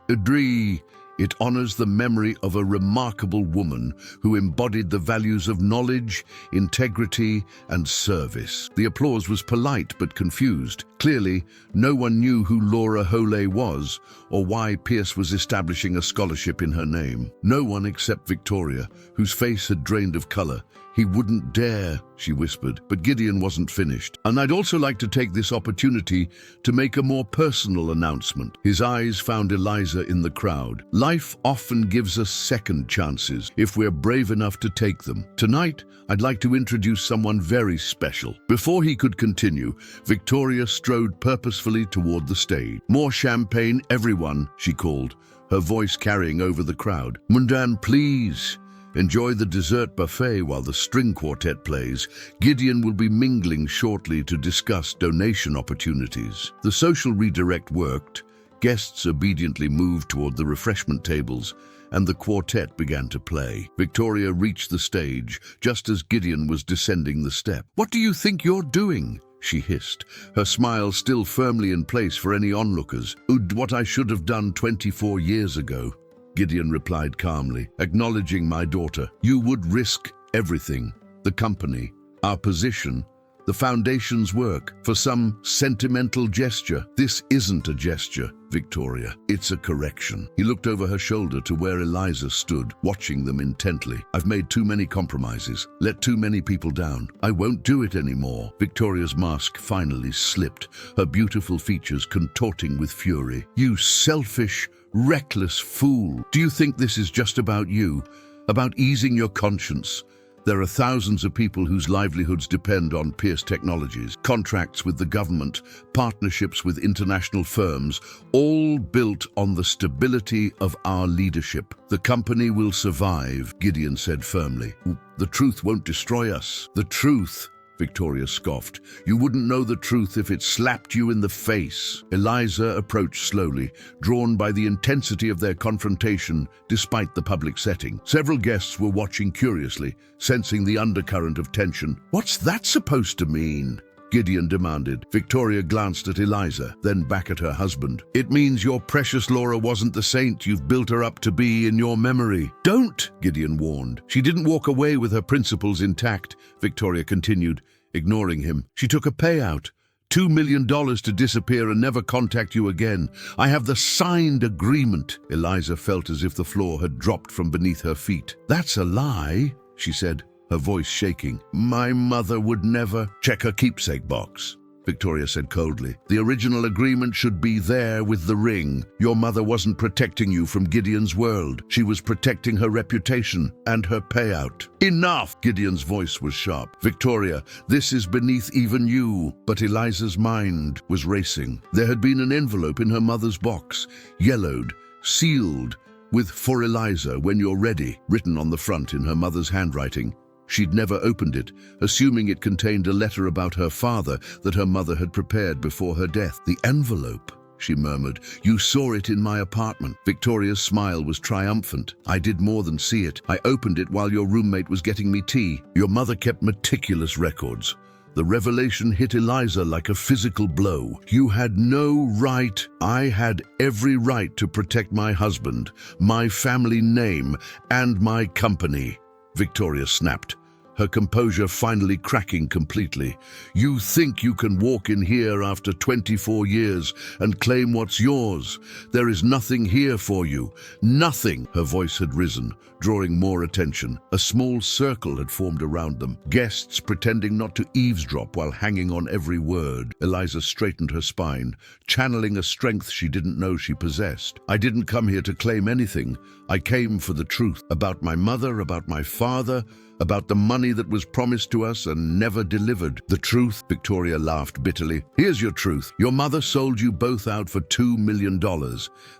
"It honors the memory of a remarkable woman who embodied the values of knowledge, integrity, and service." The applause was polite but confused. Clearly, no one knew who Laura Holley was or why Pierce was establishing a scholarship in her name. No one except Victoria, whose face had drained of color. "He wouldn't dare," she whispered. But Gideon wasn't finished. "And I'd also like to take this opportunity to make a more personal announcement." His eyes found Eliza in the crowd. "Life often gives us second chances if we're brave enough to take them. Tonight, I'd like to introduce someone very special." Before he could continue, Victoria strode purposefully toward the stage. "More champagne, everyone," she called, her voice carrying over the crowd. "Mundan, please. Enjoy the dessert buffet while the string quartet plays. Gideon will be mingling shortly to discuss donation opportunities." The social redirect worked. Guests obediently moved toward the refreshment tables, and the quartet began to play. Victoria reached the stage just as Gideon was descending the step. "What do you think you're doing?" she hissed, her smile still firmly in place for any onlookers. "What I should have done 24 years ago," Gideon replied calmly, "acknowledging my daughter. You would risk everything, the company, our position, the Foundation's work, for some sentimental gesture. This isn't a gesture, Victoria. It's a correction." He looked over her shoulder to where Eliza stood, watching them intently. "I've made too many compromises, let too many people down. I won't do it anymore." Victoria's mask finally slipped, her beautiful features contorting with fury. "You selfish, reckless fool. Do you think this is just about you? About easing your conscience? There are thousands of people whose livelihoods depend on Pierce Technologies, contracts with the government, partnerships with international firms, all built on the stability of our leadership. The company will survive," Gideon said firmly. "The truth won't destroy us." "The truth," Victoria scoffed. "You wouldn't know the truth if it slapped you in the face." Eliza approached slowly, drawn by the intensity of their confrontation despite the public setting. Several guests were watching curiously, sensing the undercurrent of tension. "What's that supposed to mean?" Gideon demanded. Victoria glanced at Eliza, then back at her husband. "It means your precious Laura wasn't the saint you've built her up to be in your memory." "Don't!" Gideon warned. "She didn't walk away with her principles intact," Victoria continued, ignoring him. "She took a payout. $2 million to disappear and never contact you again. I have the signed agreement." Eliza felt as if the floor had dropped from beneath her feet. "That's a lie," she said, her voice shaking. "My mother would never." "Check her keepsake box," Victoria said coldly. The original agreement should be there with the ring. Your mother wasn't protecting you from Gideon's world. She was protecting her reputation and her payout. Enough! Gideon's voice was sharp. Victoria, this is beneath even you. But Eliza's mind was racing. There had been an envelope in her mother's box, yellowed, sealed, with "For Eliza, when you're ready," written on the front in her mother's handwriting. She'd never opened it, assuming it contained a letter about her father that her mother had prepared before her death. The envelope, she murmured. You saw it in my apartment. Victoria's smile was triumphant. I did more than see it. I opened it while your roommate was getting me tea. Your mother kept meticulous records. The revelation hit Eliza like a physical blow. You had no right. I had every right to protect my husband, my family name, and my company. Victoria snapped, her composure finally cracking completely. You think you can walk in here after 24 years and claim what's yours? There is nothing here for you. Nothing. Her voice had risen, drawing more attention. A small circle had formed around them, guests pretending not to eavesdrop while hanging on every word. Eliza straightened her spine, channeling a strength she didn't know she possessed. I didn't come here to claim anything. I came for the truth about my mother, about my father, about the money that was promised to us and never delivered. The truth? Victoria laughed bitterly. Here's your truth. Your mother sold you both out for $2 million,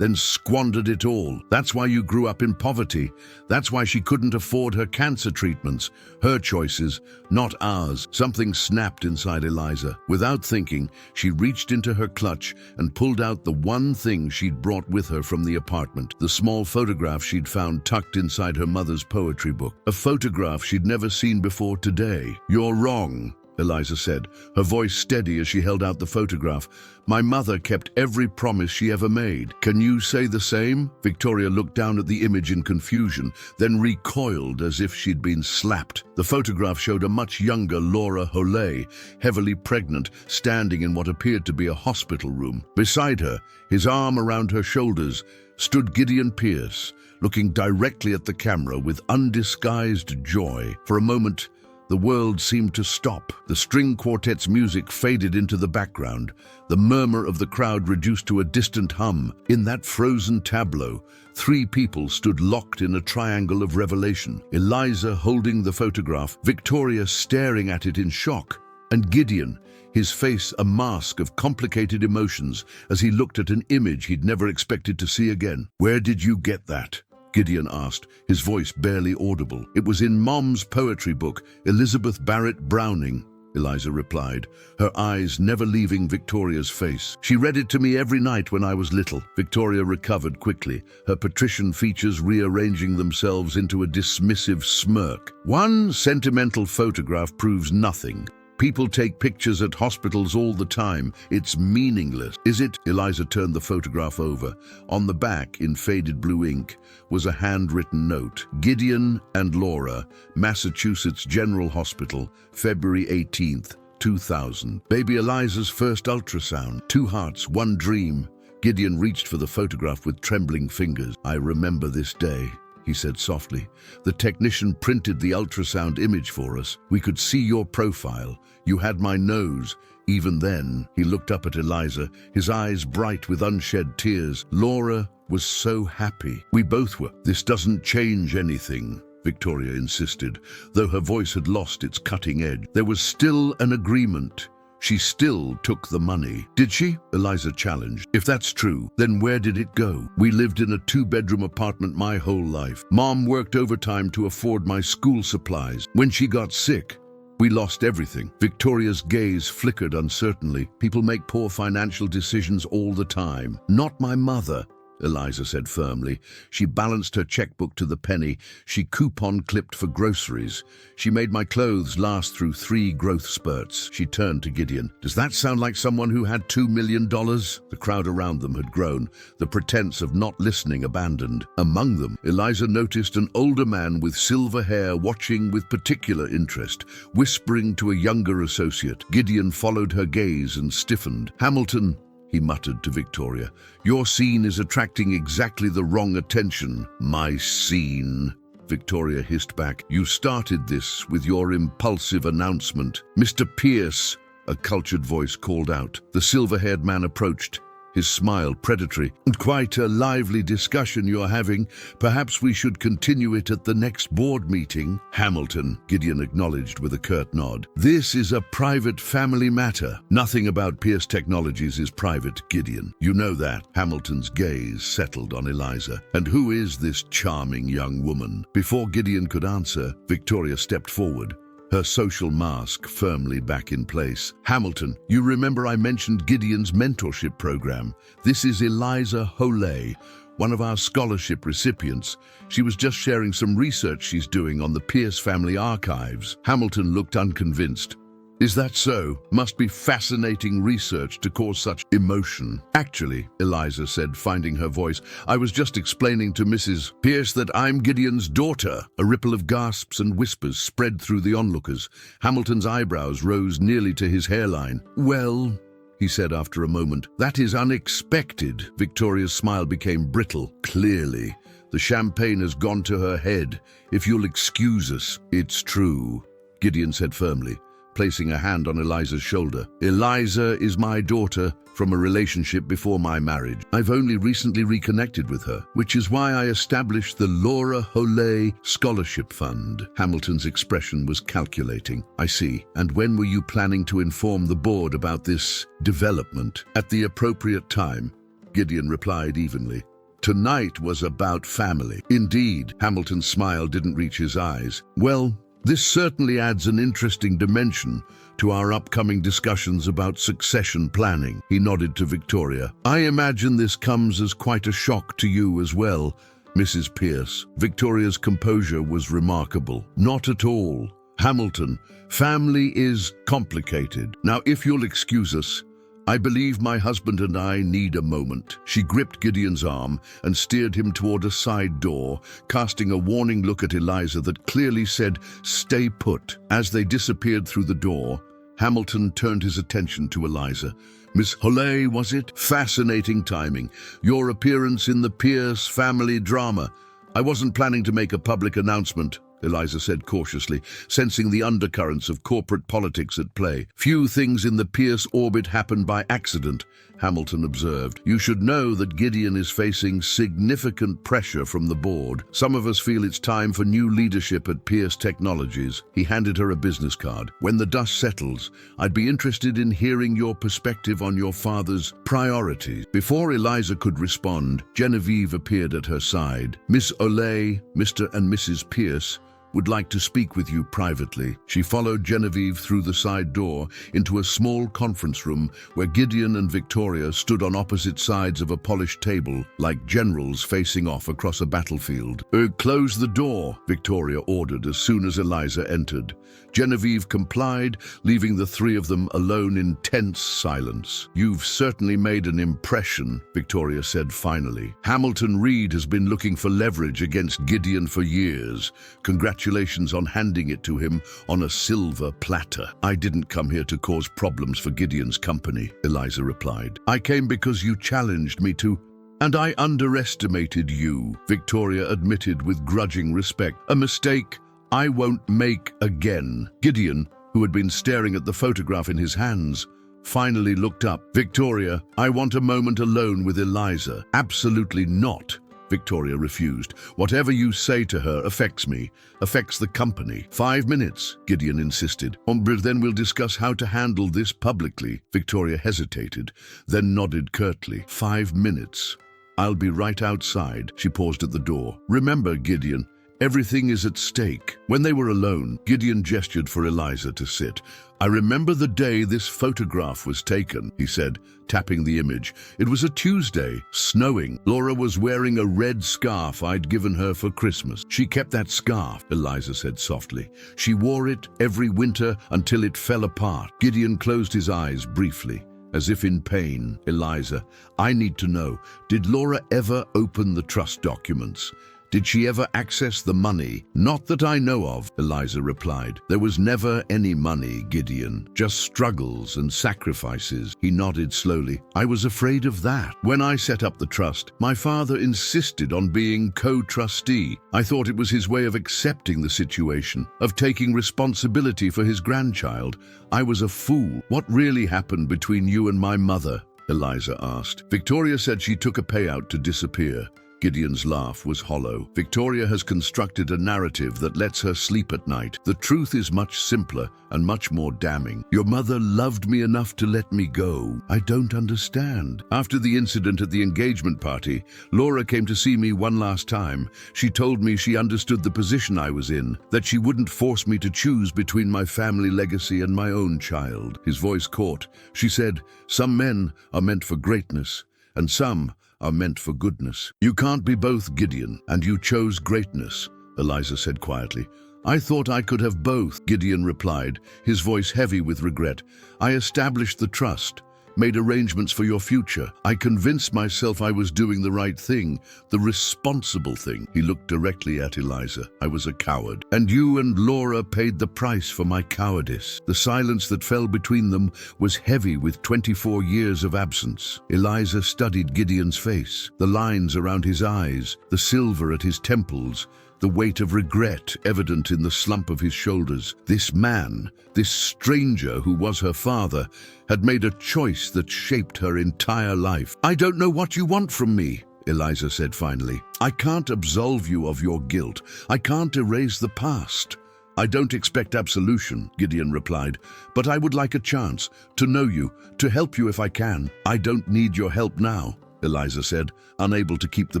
then squandered it all. That's why you grew up in poverty. That's why she couldn't afford her cancer treatments. Her choices, not ours. Something snapped inside Eliza. Without thinking, she reached into her clutch and pulled out the one thing she'd brought with her from the apartment, the small photograph she'd found tucked inside her mother's poetry book. A photograph she'd never seen before today. You're wrong, Eliza said, her voice steady as she held out the photograph. My mother kept every promise she ever made. Can you say the same? Victoria looked down at the image in confusion, then recoiled as if she'd been slapped. The photograph showed a much younger Laura Holey, heavily pregnant, standing in what appeared to be a hospital room. Beside her, his arm around her shoulders, stood Gideon Pierce, looking directly at the camera with undisguised joy. For a moment, the world seemed to stop. The string quartet's music faded into the background, the murmur of the crowd reduced to a distant hum. In that frozen tableau, three people stood locked in a triangle of revelation. Eliza holding the photograph, Victoria staring at it in shock, and Gideon, his face a mask of complicated emotions as he looked at an image he'd never expected to see again. Where did you get that? Gideon asked, his voice barely audible. It was in Mom's poetry book, Elizabeth Barrett Browning, Eliza replied, her eyes never leaving Victoria's face. She read it to me every night when I was little. Victoria recovered quickly, her patrician features rearranging themselves into a dismissive smirk. One sentimental photograph proves nothing. People take pictures at hospitals all the time. It's meaningless. Is it? Eliza turned the photograph over. On the back, in faded blue ink, was a handwritten note. Gideon and Laura, Massachusetts General Hospital, February 18th, 2000. Baby Eliza's first ultrasound. 2 hearts, 1 dream. Gideon reached for the photograph with trembling fingers. I remember this day, he said softly. The technician printed the ultrasound image for us. We could see your profile. You had my nose. Even then, he looked up at Eliza, his eyes bright with unshed tears. Laura was so happy. We both were. This doesn't change anything, Victoria insisted, though her voice had lost its cutting edge. There was still an agreement. She still took the money. Did she? Eliza challenged. If that's true, then where did it go? We lived in a 2-bedroom apartment my whole life. Mom worked overtime to afford my school supplies. When she got sick, we lost everything. Victoria's gaze flickered uncertainly. People make poor financial decisions all the time. Not my mother, Eliza said firmly. She balanced her checkbook to the penny. She coupon-clipped for groceries. She made my clothes last through 3 growth spurts. She turned to Gideon. Does that sound like someone who had $2 million? The crowd around them had grown, the pretense of not listening abandoned. Among them, Eliza noticed an older man with silver hair watching with particular interest, whispering to a younger associate. Gideon followed her gaze and stiffened. Hamilton, he muttered to Victoria, your scene is attracting exactly the wrong attention. My scene, Victoria hissed back. You started this with your impulsive announcement. Mr. Pierce, a cultured voice called out. The silver-haired man approached, his smile predatory. "Quite a lively discussion you're having. Perhaps we should continue it at the next board meeting." "Hamilton," Gideon acknowledged with a curt nod. "This is a private family matter. Nothing about Pierce Technologies is private, Gideon. You know that." Hamilton's gaze settled on Eliza. "And who is this charming young woman?" Before Gideon could answer, Victoria stepped forward, her social mask firmly back in place. "Hamilton, you remember I mentioned Gideon's mentorship program. This is Eliza Holay, one of our scholarship recipients. She was just sharing some research she's doing on the Pierce family archives." Hamilton looked unconvinced. "Is that so? Must be fascinating research to cause such emotion." "Actually," Eliza said, finding her voice, "I was just explaining to Mrs. Pierce that I'm Gideon's daughter." A ripple of gasps and whispers spread through the onlookers. Hamilton's eyebrows rose nearly to his hairline. "Well," he said after a moment, "that is unexpected." Victoria's smile became brittle. "Clearly, the champagne has gone to her head. If you'll excuse us." "It's true," Gideon said firmly, placing a hand on Eliza's shoulder. "Eliza is my daughter from a relationship before my marriage. I've only recently reconnected with her, which is why I established the Laura Holay Scholarship Fund." Hamilton's expression was calculating. "I see. And when were you planning to inform the board about this development?" "At the appropriate time," Gideon replied evenly. "Tonight was about family." "Indeed." Hamilton's smile didn't reach his eyes. "Well, this certainly adds an interesting dimension to our upcoming discussions about succession planning." He nodded to Victoria. "I imagine this comes as quite a shock to you as well, Mrs. Pierce." Victoria's composure was remarkable. "Not at all. Hamilton, family is complicated. Now, if you'll excuse us, I believe my husband and I need a moment." She gripped Gideon's arm and steered him toward a side door, casting a warning look at Eliza that clearly said, "Stay put." As they disappeared through the door, Hamilton turned his attention to Eliza. "Miss Holay, was it? Fascinating timing. Your appearance in the Pierce family drama. I wasn't planning to make a public announcement," Eliza said cautiously, sensing the undercurrents of corporate politics at play. "Few things in the Pierce orbit happen by accident," Hamilton observed. "You should know that Gideon is facing significant pressure from the board. Some of us feel it's time for new leadership at Pierce Technologies." He handed her a business card. "When the dust settles, I'd be interested in hearing your perspective on your father's priorities." Before Eliza could respond, Genevieve appeared at her side. "Miss Olay, Mr. and Mrs. Pierce would like to speak with you privately." She followed Genevieve through the side door into a small conference room where Gideon and Victoria stood on opposite sides of a polished table, like generals facing off across a battlefield. "Close the door," Victoria ordered as soon as Eliza entered. Genevieve complied, leaving the three of them alone in tense silence. "You've certainly made an impression," Victoria said finally. "Hamilton Reed has been looking for leverage against Gideon for years. Congratulations on handing it to him on a silver platter." "I didn't come here to cause problems for Gideon's company," Eliza replied. "I came because you challenged me to, and I underestimated you," Victoria admitted with grudging respect. "A mistake I won't make again." Gideon, who had been staring at the photograph in his hands, finally looked up. "Victoria, I want a moment alone with Eliza." "Absolutely not," Victoria refused. "Whatever you say to her affects me, affects the company." "5 minutes," Gideon insisted. "Then we'll discuss how to handle this publicly." Victoria hesitated, then nodded curtly. "5 minutes. I'll be right outside." She paused at the door. "Remember, Gideon, everything is at stake." When they were alone, Gideon gestured for Eliza to sit. "I remember the day this photograph was taken," he said, tapping the image. "It was a Tuesday, snowing. Laura was wearing a red scarf I'd given her for Christmas. She kept that scarf," Eliza said softly. "She wore it every winter until it fell apart." Gideon closed his eyes briefly, as if in pain. "Eliza, I need to know, did Laura ever open the trust documents? Did she ever access the money? Not that I know of, Eliza replied. There was never any money, Gideon. Just struggles and sacrifices. He nodded slowly. I was afraid of that. When I set up the trust, my father insisted on being co-trustee. I thought it was his way of accepting the situation, of taking responsibility for his grandchild. I was a fool. What really happened between you and my mother? Eliza asked. Victoria said she took a payout to disappear. Gideon's laugh was hollow. Victoria has constructed a narrative that lets her sleep at night. The truth is much simpler and much more damning. Your mother loved me enough to let me go. I don't understand. After the incident at the engagement party, Laura came to see me one last time. She told me she understood the position I was in, that she wouldn't force me to choose between my family legacy and my own child. His voice caught. She said, "Some men are meant for greatness, and some are meant for goodness. You can't be both, Gideon, and you chose greatness," Eliza said quietly. I thought I could have both, Gideon replied, his voice heavy with regret. I established the trust, made arrangements for your future. I convinced myself I was doing the right thing, the responsible thing. He looked directly at Eliza. I was a coward. And you and Laura paid the price for my cowardice. The silence that fell between them was heavy with 24 years of absence. Eliza studied Gideon's face, the lines around his eyes, the silver at his temples, the weight of regret evident in the slump of his shoulders. This man, this stranger who was her father, had made a choice that shaped her entire life. I don't know what you want from me, Eliza said finally. I can't absolve you of your guilt. I can't erase the past. I don't expect absolution, Gideon replied, but I would like a chance to know you, to help you if I can. I don't need your help now, Eliza said, unable to keep the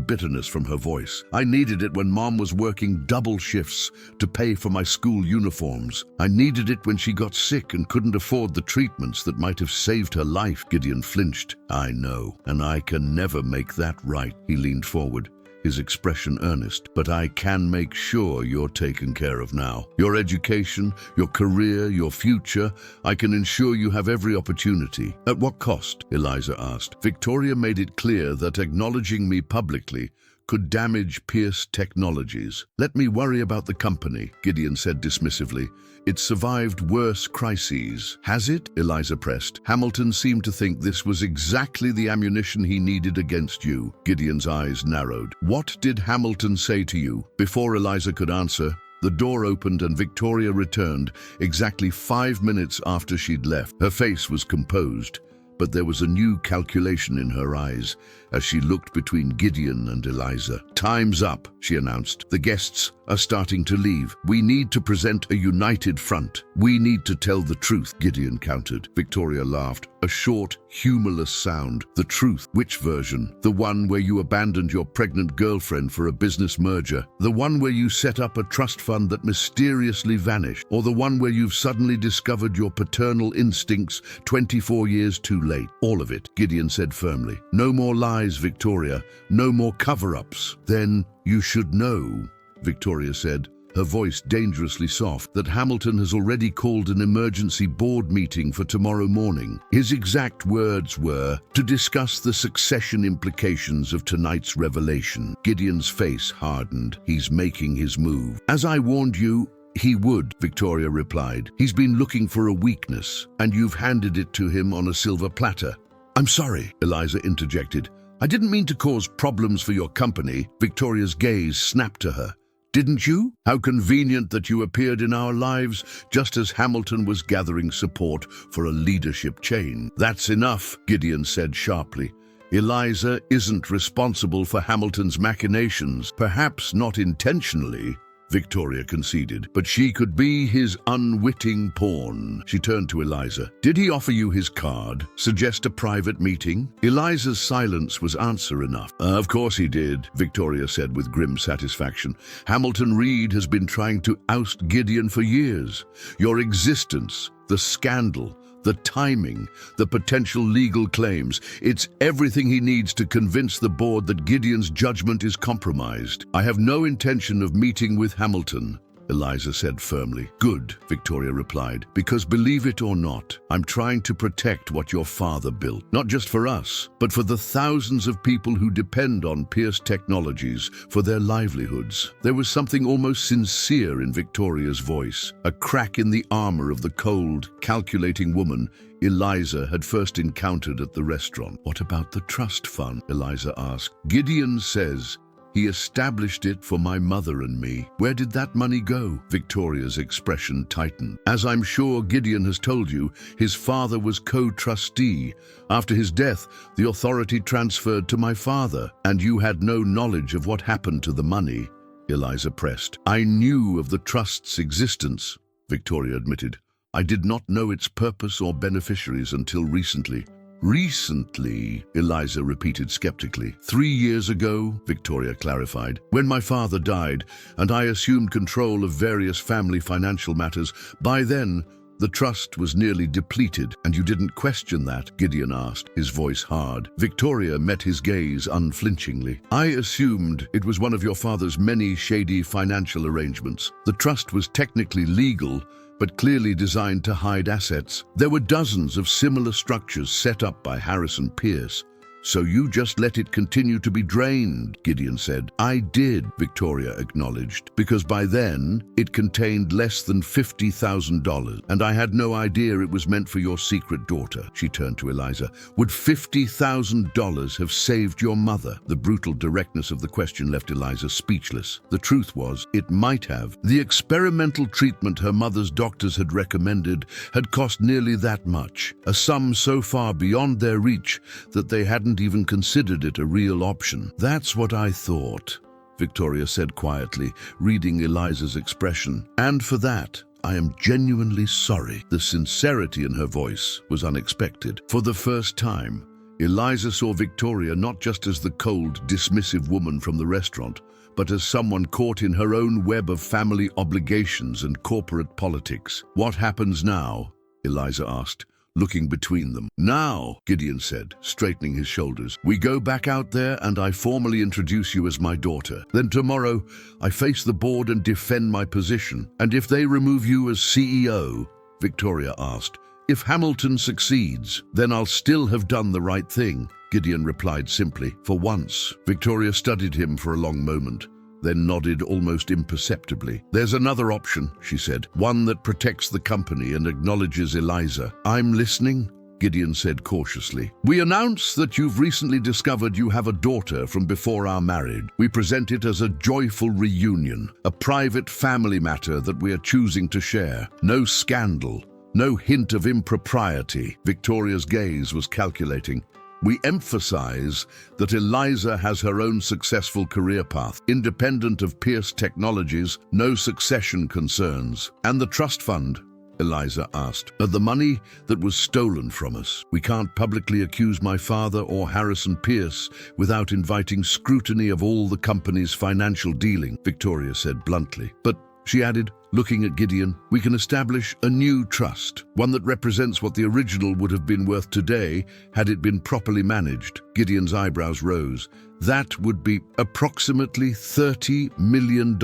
bitterness from her voice. I needed it when Mom was working double shifts to pay for my school uniforms. I needed it when she got sick and couldn't afford the treatments that might have saved her life. Gideon flinched. I know, and I can never make that right. He leaned forward, his expression earnest. But I can make sure you're taken care of now. Your education, your career, your future, I can ensure you have every opportunity. At what cost? Eliza asked. Victoria made it clear that acknowledging me publicly could damage Pierce Technologies. Let me worry about the company, Gideon said dismissively. It survived worse crises. Has it? Eliza pressed. Hamilton seemed to think this was exactly the ammunition he needed against you. Gideon's eyes narrowed. What did Hamilton say to you? Before Eliza could answer, the door opened and Victoria returned exactly 5 minutes after she'd left. Her face was composed, but there was a new calculation in her eyes as she looked between Gideon and Eliza. Time's up, she announced. The guests are starting to leave. We need to present a united front. We need to tell the truth, Gideon countered. Victoria laughed, a short, humorless sound. The truth? Which version? The one where you abandoned your pregnant girlfriend for a business merger? The one where you set up a trust fund that mysteriously vanished? Or the one where you've suddenly discovered your paternal instincts 24 years too late? All of it, Gideon said firmly. No more lies, Victoria. No more cover-ups. Then you should know, Victoria said, her voice dangerously soft, that Hamilton has already called an emergency board meeting for tomorrow morning. His exact words were, to discuss the succession implications of tonight's revelation. Gideon's face hardened. He's making his move. As I warned you, he would, Victoria replied. He's been looking for a weakness, and you've handed it to him on a silver platter. I'm sorry, Eliza interjected. I didn't mean to cause problems for your company. Victoria's gaze snapped to her. Didn't you? How convenient that you appeared in our lives just as Hamilton was gathering support for a leadership change. That's enough, Gideon said sharply. Eliza isn't responsible for Hamilton's machinations, perhaps not intentionally, Victoria conceded, but she could be his unwitting pawn. She turned to Eliza. Did he offer you his card? Suggest a private meeting? Eliza's silence was answer enough. Of course he did, Victoria said with grim satisfaction. Hamilton Reed has been trying to oust Gideon for years. Your existence, the scandal, the timing, the potential legal claims. It's everything he needs to convince the board that Gideon's judgment is compromised. I have no intention of meeting with Hamilton, Eliza said firmly. Good, Victoria replied, because believe it or not, I'm trying to protect what your father built. Not just for us, but for the thousands of people who depend on Pierce Technologies for their livelihoods. There was something almost sincere in Victoria's voice, a crack in the armor of the cold, calculating woman Eliza had first encountered at the restaurant. What about the trust fund? Eliza asked. Gideon says he established it for my mother and me. Where did that money go? Victoria's expression tightened. As I'm sure Gideon has told you, his father was co-trustee. After his death, the authority transferred to my father, and you had no knowledge of what happened to the money, Eliza pressed. I knew of the trust's existence, Victoria admitted. I did not know its purpose or beneficiaries until recently. Recently, Eliza repeated skeptically. 3 years ago, Victoria clarified, when my father died and I assumed control of various family financial matters. By then, the trust was nearly depleted. And you didn't question that? Gideon asked, his voice hard. Victoria met his gaze unflinchingly. I assumed it was one of your father's many shady financial arrangements. The trust was technically legal, but clearly designed to hide assets. There were dozens of similar structures set up by Harrison Pierce. So you just let it continue to be drained, Gideon said. I did, Victoria acknowledged, because by then it contained less than $50,000, and I had no idea it was meant for your secret daughter. She turned to Eliza. Would $50,000 have saved your mother? The brutal directness of the question left Eliza speechless. The truth was, it might have. The experimental treatment her mother's doctors had recommended had cost nearly that much, a sum so far beyond their reach that they hadn't even considered it a real option. That's what I thought, Victoria said quietly, reading Eliza's expression. And for that, I am genuinely sorry. The sincerity in her voice was unexpected. For the first time, Eliza saw Victoria not just as the cold, dismissive woman from the restaurant, but as someone caught in her own web of family obligations and corporate politics. What happens now? Eliza asked, looking between them. Now, Gideon said, straightening his shoulders, we go back out there and I formally introduce you as my daughter. Then tomorrow, I face the board and defend my position. And if they remove you as CEO, Victoria asked, if Hamilton succeeds, then I'll still have done the right thing, Gideon replied simply. For once, Victoria studied him for a long moment, then nodded almost imperceptibly. There's another option, she said, one that protects the company and acknowledges Eliza. I'm listening, Gideon said cautiously. We announce that you've recently discovered you have a daughter from before our marriage. We present it as a joyful reunion, a private family matter that we are choosing to share. No scandal, no hint of impropriety. Victoria's gaze was calculating. We emphasize that Eliza has her own successful career path, independent of Pierce Technologies, no succession concerns. And the trust fund? Eliza asked. The money that was stolen from us. We can't publicly accuse my father or Harrison Pierce without inviting scrutiny of all the company's financial dealing, Victoria said bluntly. But, she added, looking at Gideon, we can establish a new trust, one that represents what the original would have been worth today had it been properly managed. Gideon's eyebrows rose. That would be approximately $30 million,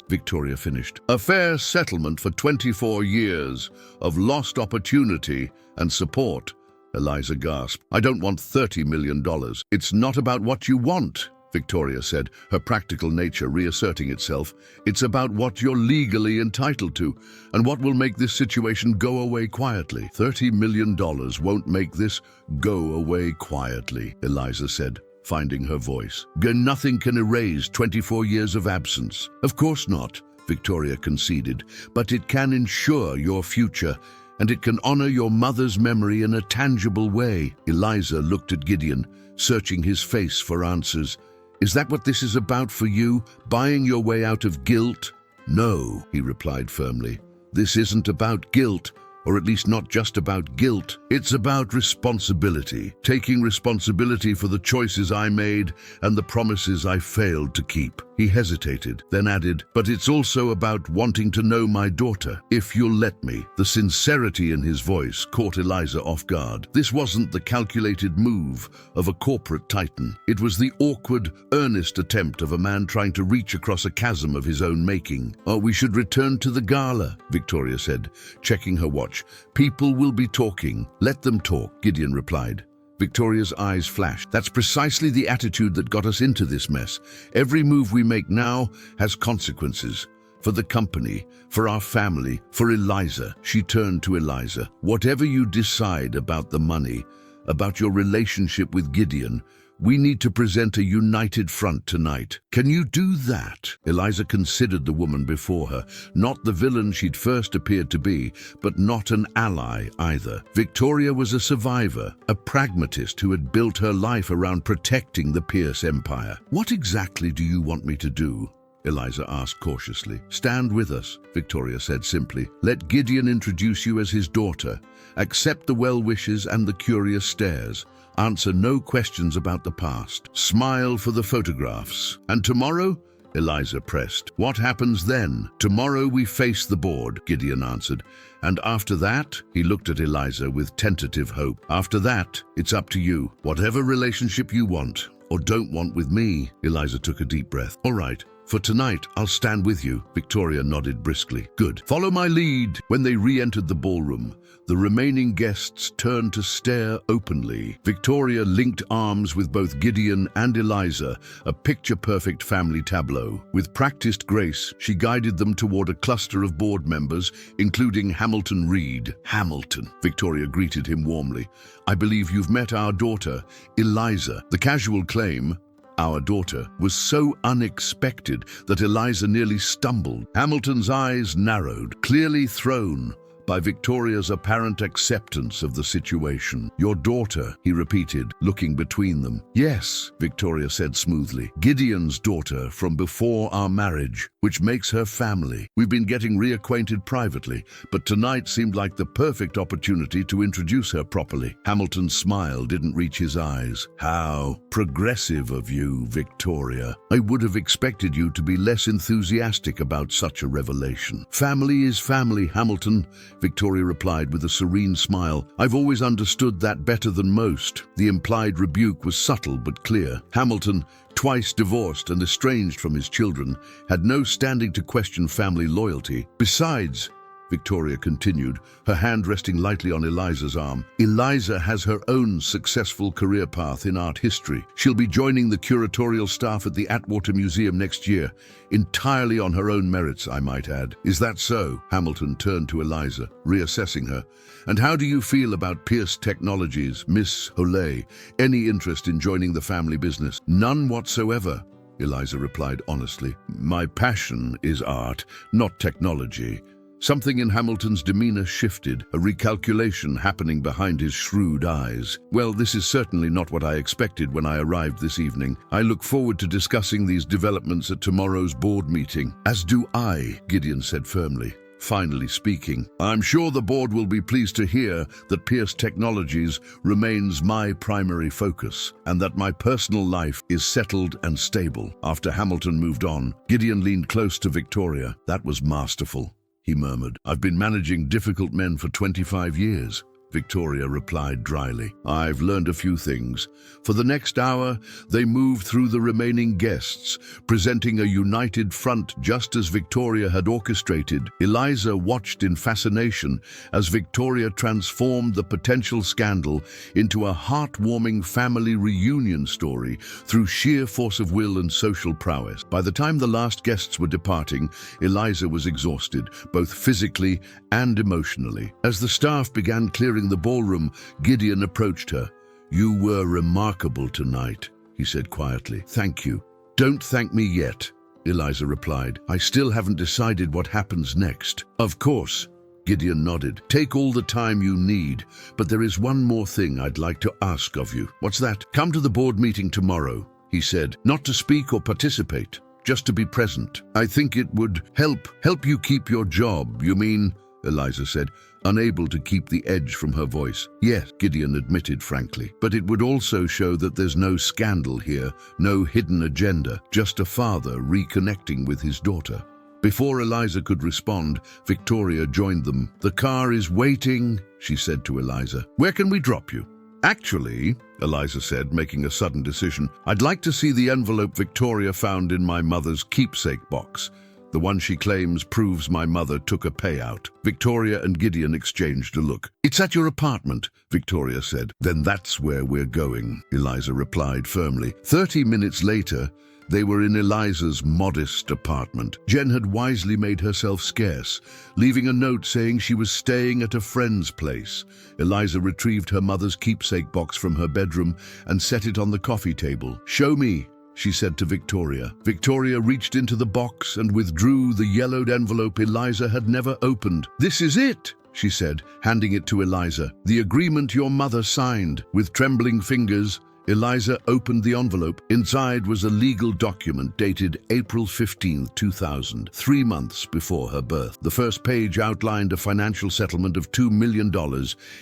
Victoria finished. A fair settlement for 24 years of lost opportunity and support, Eliza gasped. I don't want $30 million. It's not about what you want, Victoria said, her practical nature reasserting itself. It's about what you're legally entitled to, and what will make this situation go away quietly. $30 million won't make this go away quietly, Eliza said, finding her voice. Nothing can erase 24 years of absence. Of course not, Victoria conceded, but it can ensure your future, and it can honor your mother's memory in a tangible way. Eliza looked at Gideon, searching his face for answers. Is that what this is about for you, buying your way out of guilt? No, he replied firmly. This isn't about guilt. or at least not just about guilt. It's about responsibility, taking responsibility for the choices I made and the promises I failed to keep. He hesitated, then added, but it's also about wanting to know my daughter, if you'll let me. The sincerity in his voice caught Eliza off guard. This wasn't the calculated move of a corporate titan. It was the awkward, earnest attempt of a man trying to reach across a chasm of his own making. "Oh, we should return to the gala," Victoria said, checking her watch. "People will be talking. Let them talk," Gideon replied. Victoria's eyes flashed. "That's precisely the attitude that got us into this mess. Every move we make now has consequences. For the company, for our family, for Eliza." She turned to Eliza. "Whatever you decide about the money, about your relationship with Gideon, we need to present a united front tonight. Can you do that?" Eliza considered the woman before her, not the villain she'd first appeared to be, but not an ally either. Victoria was a survivor, a pragmatist who had built her life around protecting the Pierce empire. "What exactly do you want me to do?" Eliza asked cautiously. "Stand with us," Victoria said simply. "Let Gideon introduce you as his daughter. Accept the well wishes and the curious stares. Answer no questions about the past. Smile for the photographs. And tomorrow?" Eliza pressed. "What happens then?" "Tomorrow we face the board," Gideon answered. "And after that?" He looked at Eliza with tentative hope. "After that, it's up to you. Whatever relationship you want or don't want with me." Eliza took a deep breath. "All right. For tonight, I'll stand with you." Victoria nodded briskly. "Good. Follow my lead." When they re-entered the ballroom, the remaining guests turned to stare openly. Victoria linked arms with both Gideon and Eliza, a picture-perfect family tableau. With practiced grace, she guided them toward a cluster of board members, including Hamilton Reed. "Hamilton," Victoria greeted him warmly. "I believe you've met our daughter, Eliza." The casual claim, "our daughter," was so unexpected that Eliza nearly stumbled. Hamilton's eyes narrowed, clearly thrown by Victoria's apparent acceptance of the situation. "Your daughter," he repeated, looking between them. "Yes," Victoria said smoothly. "Gideon's daughter from before our marriage, which makes her family. We've been getting reacquainted privately, but tonight seemed like the perfect opportunity to introduce her properly." Hamilton's smile didn't reach his eyes. "How progressive of you, Victoria. I would have expected you to be less enthusiastic about such a revelation." "Family is family, Hamilton," Victoria replied with a serene smile. "I've always understood that better than most." The implied rebuke was subtle but clear. Hamilton, twice divorced and estranged from his children, had no standing to question family loyalty. "Besides," Victoria continued, her hand resting lightly on Eliza's arm, "Eliza has her own successful career path in art history. She'll be joining the curatorial staff at the Atwater Museum next year, entirely on her own merits, I might add." "Is that so?" Hamilton turned to Eliza, reassessing her. "And how do you feel about Pierce Technologies, Miss Holay? Any interest in joining the family business?" "None whatsoever," Eliza replied honestly. "My passion is art, not technology." Something in Hamilton's demeanor shifted, a recalculation happening behind his shrewd eyes. "Well, this is certainly not what I expected when I arrived this evening. I look forward to discussing these developments at tomorrow's board meeting." "As do I," Gideon said firmly, finally speaking. "I'm sure the board will be pleased to hear that Pierce Technologies remains my primary focus, and that my personal life is settled and stable." After Hamilton moved on, Gideon leaned close to Victoria. "That was masterful," he murmured. "I've been managing difficult men for 25 years. Victoria replied dryly. "I've learned a few things." For the next hour, they moved through the remaining guests, presenting a united front just as Victoria had orchestrated. Eliza watched in fascination as Victoria transformed the potential scandal into a heartwarming family reunion story through sheer force of will and social prowess. By the time the last guests were departing, Eliza was exhausted, both physically and emotionally. As the staff began clearing the ballroom, Gideon approached her. "You were remarkable tonight," he said quietly. "Thank you." "Don't thank me yet," Eliza replied. "I still haven't decided what happens next." "Of course," Gideon nodded. "Take all the time you need, but there is one more thing I'd like to ask of you." "What's that?" "Come to the board meeting tomorrow," he said. "Not to speak or participate, just to be present. I think it would help you keep your job." "You mean," Eliza said, unable to keep the edge from her voice. Yes, Gideon admitted frankly, but it would also show that there's no scandal here, no hidden agenda, just a father reconnecting with his daughter. Before Eliza could respond, Victoria joined them. "The car is waiting," she said to Eliza. "Where can we drop you?" "Actually," Eliza said, making a sudden decision, "I'd like to see the envelope Victoria found in my mother's keepsake box. The one she claims proves my mother took a payout." Victoria and Gideon exchanged a look. "It's at your apartment," Victoria said. "Then that's where we're going," Eliza replied firmly. 30 minutes later, they were in Eliza's modest apartment. Jen had wisely made herself scarce, leaving a note saying she was staying at a friend's place. Eliza retrieved her mother's keepsake box from her bedroom and set it on the coffee table. "Show me," she said to Victoria. Victoria reached into the box and withdrew the yellowed envelope Eliza had never opened. "This is it," she said, handing it to Eliza. "The agreement your mother signed." With trembling fingers, Eliza opened the envelope. Inside was a legal document dated April 15, 2000, 3 months before her birth. The first page outlined a financial settlement of $2 million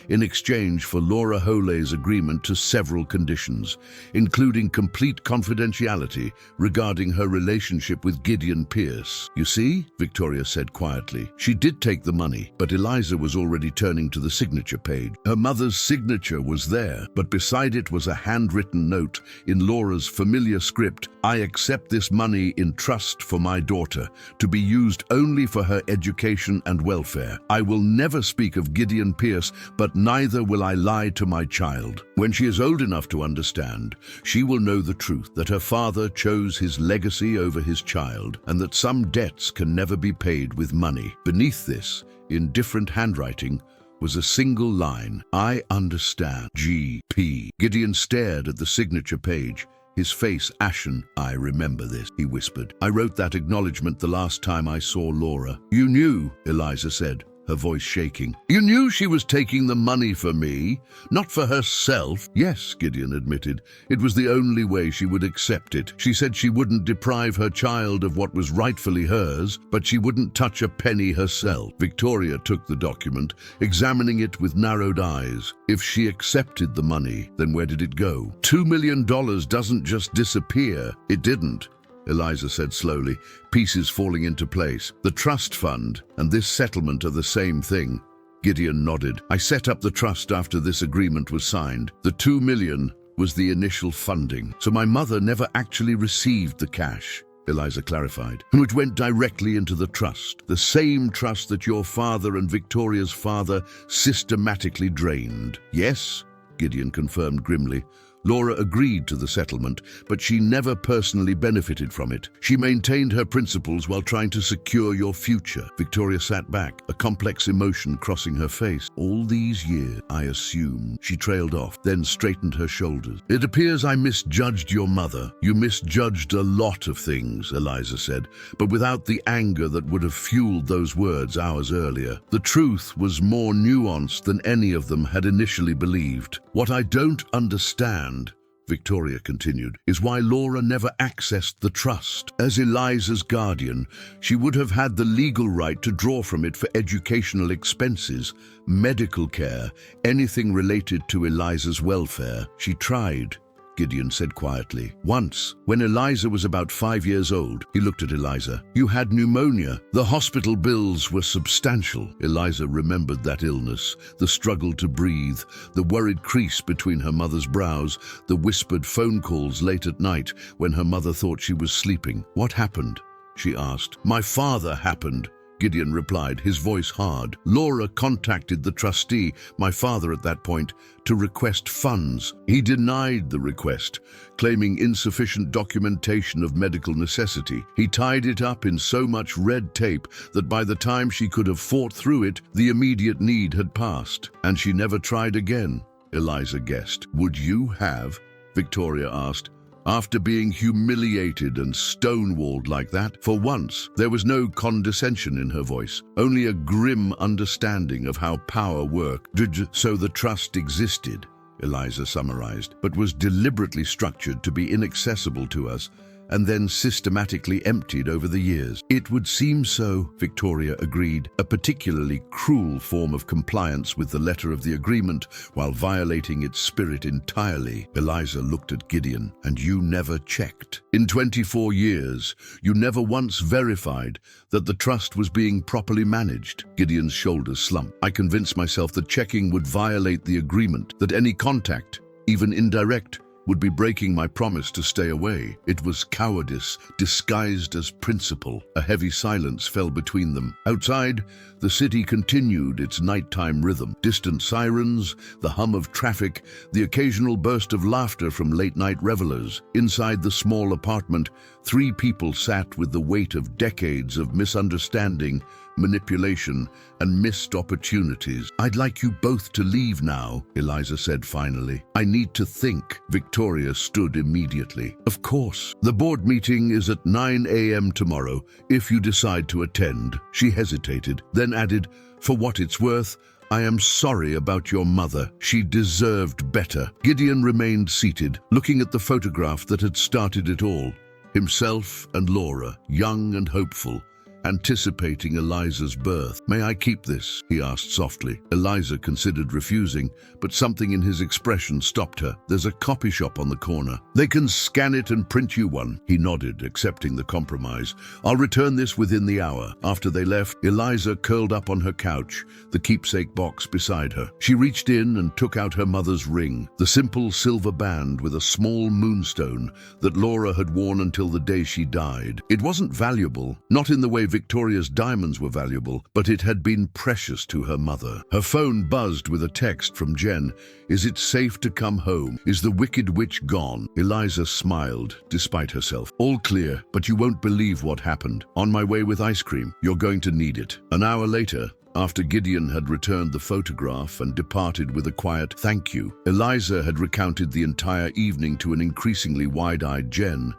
in exchange for Laura Holley's agreement to several conditions, including complete confidentiality regarding her relationship with Gideon Pierce. "You see," Victoria said quietly, "she did take the money," but Eliza was already turning to the signature page. Her mother's signature was there, but beside it was a handwritten note in Laura's familiar script. "I accept this money in trust for my daughter, to be used only for her education and welfare. I will never speak of Gideon Pierce, but neither will I lie to my child. When she is old enough to understand, she will know the truth, that her father chose his legacy over his child, and that some debts can never be paid with money." Beneath this, in different handwriting, was a single line: "I understand, G.P." Gideon stared at the signature page, his face ashen. "I remember this," he whispered. "I wrote that acknowledgement the last time I saw Laura." "You knew," Eliza said, her voice shaking. "You knew she was taking the money for me, not for herself." "Yes," Gideon admitted. "It was the only way she would accept it. She said she wouldn't deprive her child of what was rightfully hers, but she wouldn't touch a penny herself." Victoria took the document, examining it with narrowed eyes. If she accepted the money, then where did it go? $2 million doesn't just disappear. It didn't, Eliza said slowly, pieces falling into place. "The trust fund and this settlement are the same thing." Gideon nodded. "I set up the trust after this agreement was signed. The $2 million was the initial funding, so my mother never actually received the cash," Eliza clarified. "And it went directly into the trust, the same trust that your father and Victoria's father systematically drained." "Yes," Gideon confirmed grimly. "Laura agreed to the settlement, but she never personally benefited from it. She maintained her principles while trying to secure your future." Victoria sat back, a complex emotion crossing her face. "All these years, I assume." She trailed off, then straightened her shoulders. "It appears I misjudged your mother." "You misjudged a lot of things," Eliza said, but without the anger that would have fueled those words hours earlier. "The truth was more nuanced than any of them had initially believed. What I don't understand," Victoria continued, "is why Laura never accessed the trust. As Eliza's guardian, she would have had the legal right to draw from it for educational expenses, medical care, anything related to Eliza's welfare. She tried," Gideon said quietly. "Once, when Eliza was about 5 years old." He looked at Eliza. "You had pneumonia. The hospital bills were substantial." Eliza remembered that illness, the struggle to breathe, the worried crease between her mother's brows, the whispered phone calls late at night when her mother thought she was sleeping. "What happened?" she asked. "My father happened," Gideon replied, his voice hard. "Laura contacted the trustee, my father at that point, to request funds. He denied the request, claiming insufficient documentation of medical necessity. He tied it up in so much red tape that by the time she could have fought through it, the immediate need had passed. And she never tried again," Eliza guessed. "Would you have?" Victoria asked. "After being humiliated and stonewalled like that?" For once, there was no condescension in her voice, only a grim understanding of how power worked. "So the trust existed," Eliza summarized, "but was deliberately structured to be inaccessible to us and then systematically emptied over the years. It would seem so, Victoria agreed, a particularly cruel form of compliance with the letter of the agreement while violating its spirit entirely. Eliza looked at Gideon. And you never checked. In 24 years, you never once verified that the trust was being properly managed. Gideon's shoulders slumped. I convinced myself that checking would violate the agreement, that any contact, even indirect, would be breaking my promise to stay away. It was cowardice disguised as principle. A heavy silence fell between them. Outside, the city continued its nighttime rhythm. Distant sirens, the hum of traffic, the occasional burst of laughter from late-night revelers. Inside the small apartment, 3 people sat with the weight of decades of misunderstanding, manipulation, and missed opportunities. I'd like you both to leave now, Eliza said finally. I need to think. Victoria stood immediately. Of course. The board meeting is at 9 a.m. tomorrow, if you decide to attend. She hesitated, then added, for what it's worth, I am sorry about your mother. She deserved better. Gideon remained seated, looking at the photograph that had started it all. Himself and Laura, young and hopeful, anticipating Eliza's birth. May I keep this? He asked softly. Eliza considered refusing, but something in his expression stopped her. There's a copy shop on the corner. They can scan it and print you one. He nodded, accepting the compromise. I'll return this within the hour. After they left, Eliza curled up on her couch, the keepsake box beside her. She reached in and took out her mother's ring, the simple silver band with a small moonstone that Laura had worn until the day she died. It wasn't valuable, not in the way Victoria's diamonds were valuable, but it had been precious to her mother. Her phone buzzed with a text from Jen. Is it safe to come home? Is the wicked witch gone? Eliza smiled, despite herself. All clear, but you won't believe what happened. On my way with ice cream. You're going to need it. An hour later, after Gideon had returned the photograph and departed with a quiet thank you, Eliza had recounted the entire evening to an increasingly wide-eyed Jen.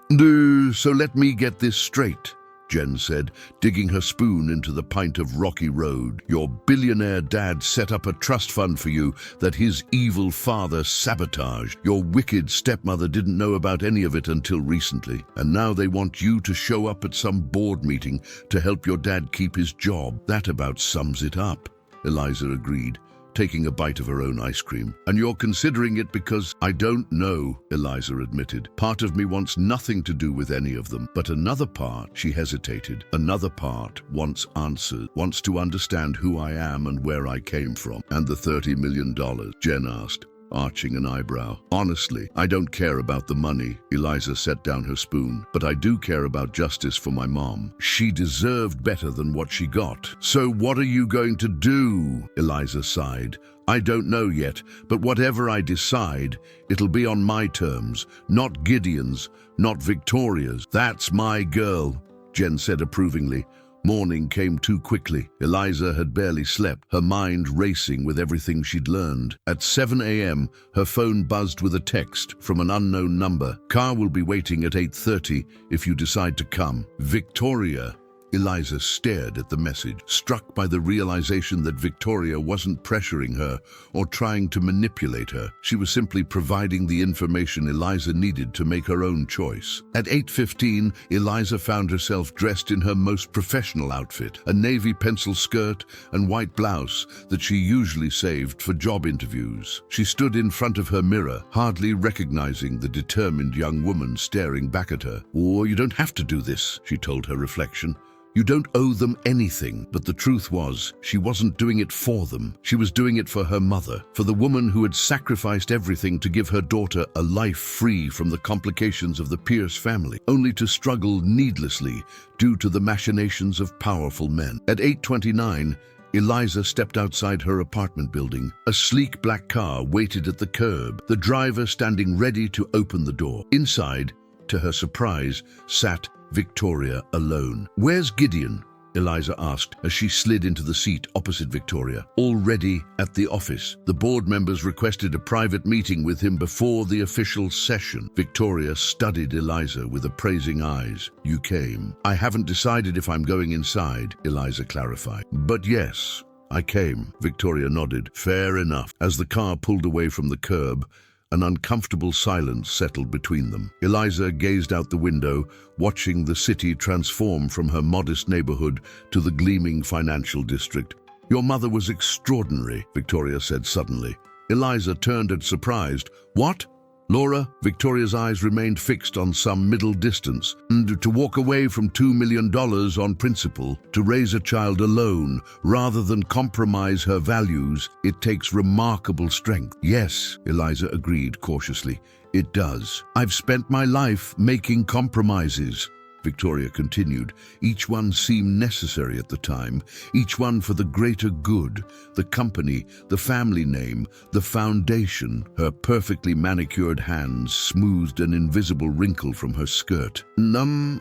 So let me get this straight, Jen said, digging her spoon into the pint of rocky road. Your billionaire dad set up a trust fund for you that his evil father sabotaged. Your wicked stepmother didn't know about any of it until recently. And now they want you to show up at some board meeting to help your dad keep his job. That about sums it up, Eliza agreed, taking a bite of her own ice cream. And you're considering it because I don't know, Eliza admitted. Part of me wants nothing to do with any of them, but another part, she hesitated, another part wants answers, wants to understand who I am and where I came from. And the $30 million, Jen asked, arching an eyebrow. Honestly, I don't care about the money. Eliza set down her spoon. But I do care about justice for my mom. She deserved better than what she got. So what are you going to do? Eliza sighed. I don't know yet, but whatever I decide, it'll be on my terms, not Gideon's, not Victoria's. That's my girl, Jen said approvingly. Morning came too quickly. Eliza had barely slept, her mind racing with everything she'd learned. At 7 a.m., her phone buzzed with a text from an unknown number. Car will be waiting at 8:30 if you decide to come. Victoria. Eliza stared at the message, struck by the realization that Victoria wasn't pressuring her or trying to manipulate her. She was simply providing the information Eliza needed to make her own choice. At 8:15, Eliza found herself dressed in her most professional outfit, a navy pencil skirt and white blouse that she usually saved for job interviews. She stood in front of her mirror, hardly recognizing the determined young woman staring back at her. "Oh, you don't have to do this," she told her reflection. You don't owe them anything. But the truth was, she wasn't doing it for them. She was doing it for her mother, for the woman who had sacrificed everything to give her daughter a life free from the complications of the Pierce family, only to struggle needlessly due to the machinations of powerful men. At 8:29, Eliza stepped outside her apartment building. A sleek black car waited at the curb, the driver standing ready to open the door. Inside, to her surprise, sat Victoria alone. "Where's Gideon?" Eliza asked as she slid into the seat opposite Victoria. "Already at the office. The board members requested a private meeting with him before the official session." Victoria studied Eliza with appraising eyes. "You came." "I haven't decided if I'm going inside," Eliza clarified. "But yes, I came." Victoria nodded. "Fair enough." As the car pulled away from the curb, An uncomfortable silence settled between them. Eliza gazed out the window, watching the city transform from her modest neighborhood to the gleaming financial district. "Your mother was extraordinary," Victoria said suddenly. Eliza turned and surprised. "What? Laura?" Victoria's eyes remained fixed on some middle distance. "And to walk away from $2 million on principle, to raise a child alone, rather than compromise her values, it takes remarkable strength." "Yes," Eliza agreed cautiously, "it does. I've spent my life making compromises." Victoria continued. "Each one seemed necessary at the time, each one for the greater good, the company, the family name, the foundation." Her perfectly manicured hands smoothed an invisible wrinkle from her skirt.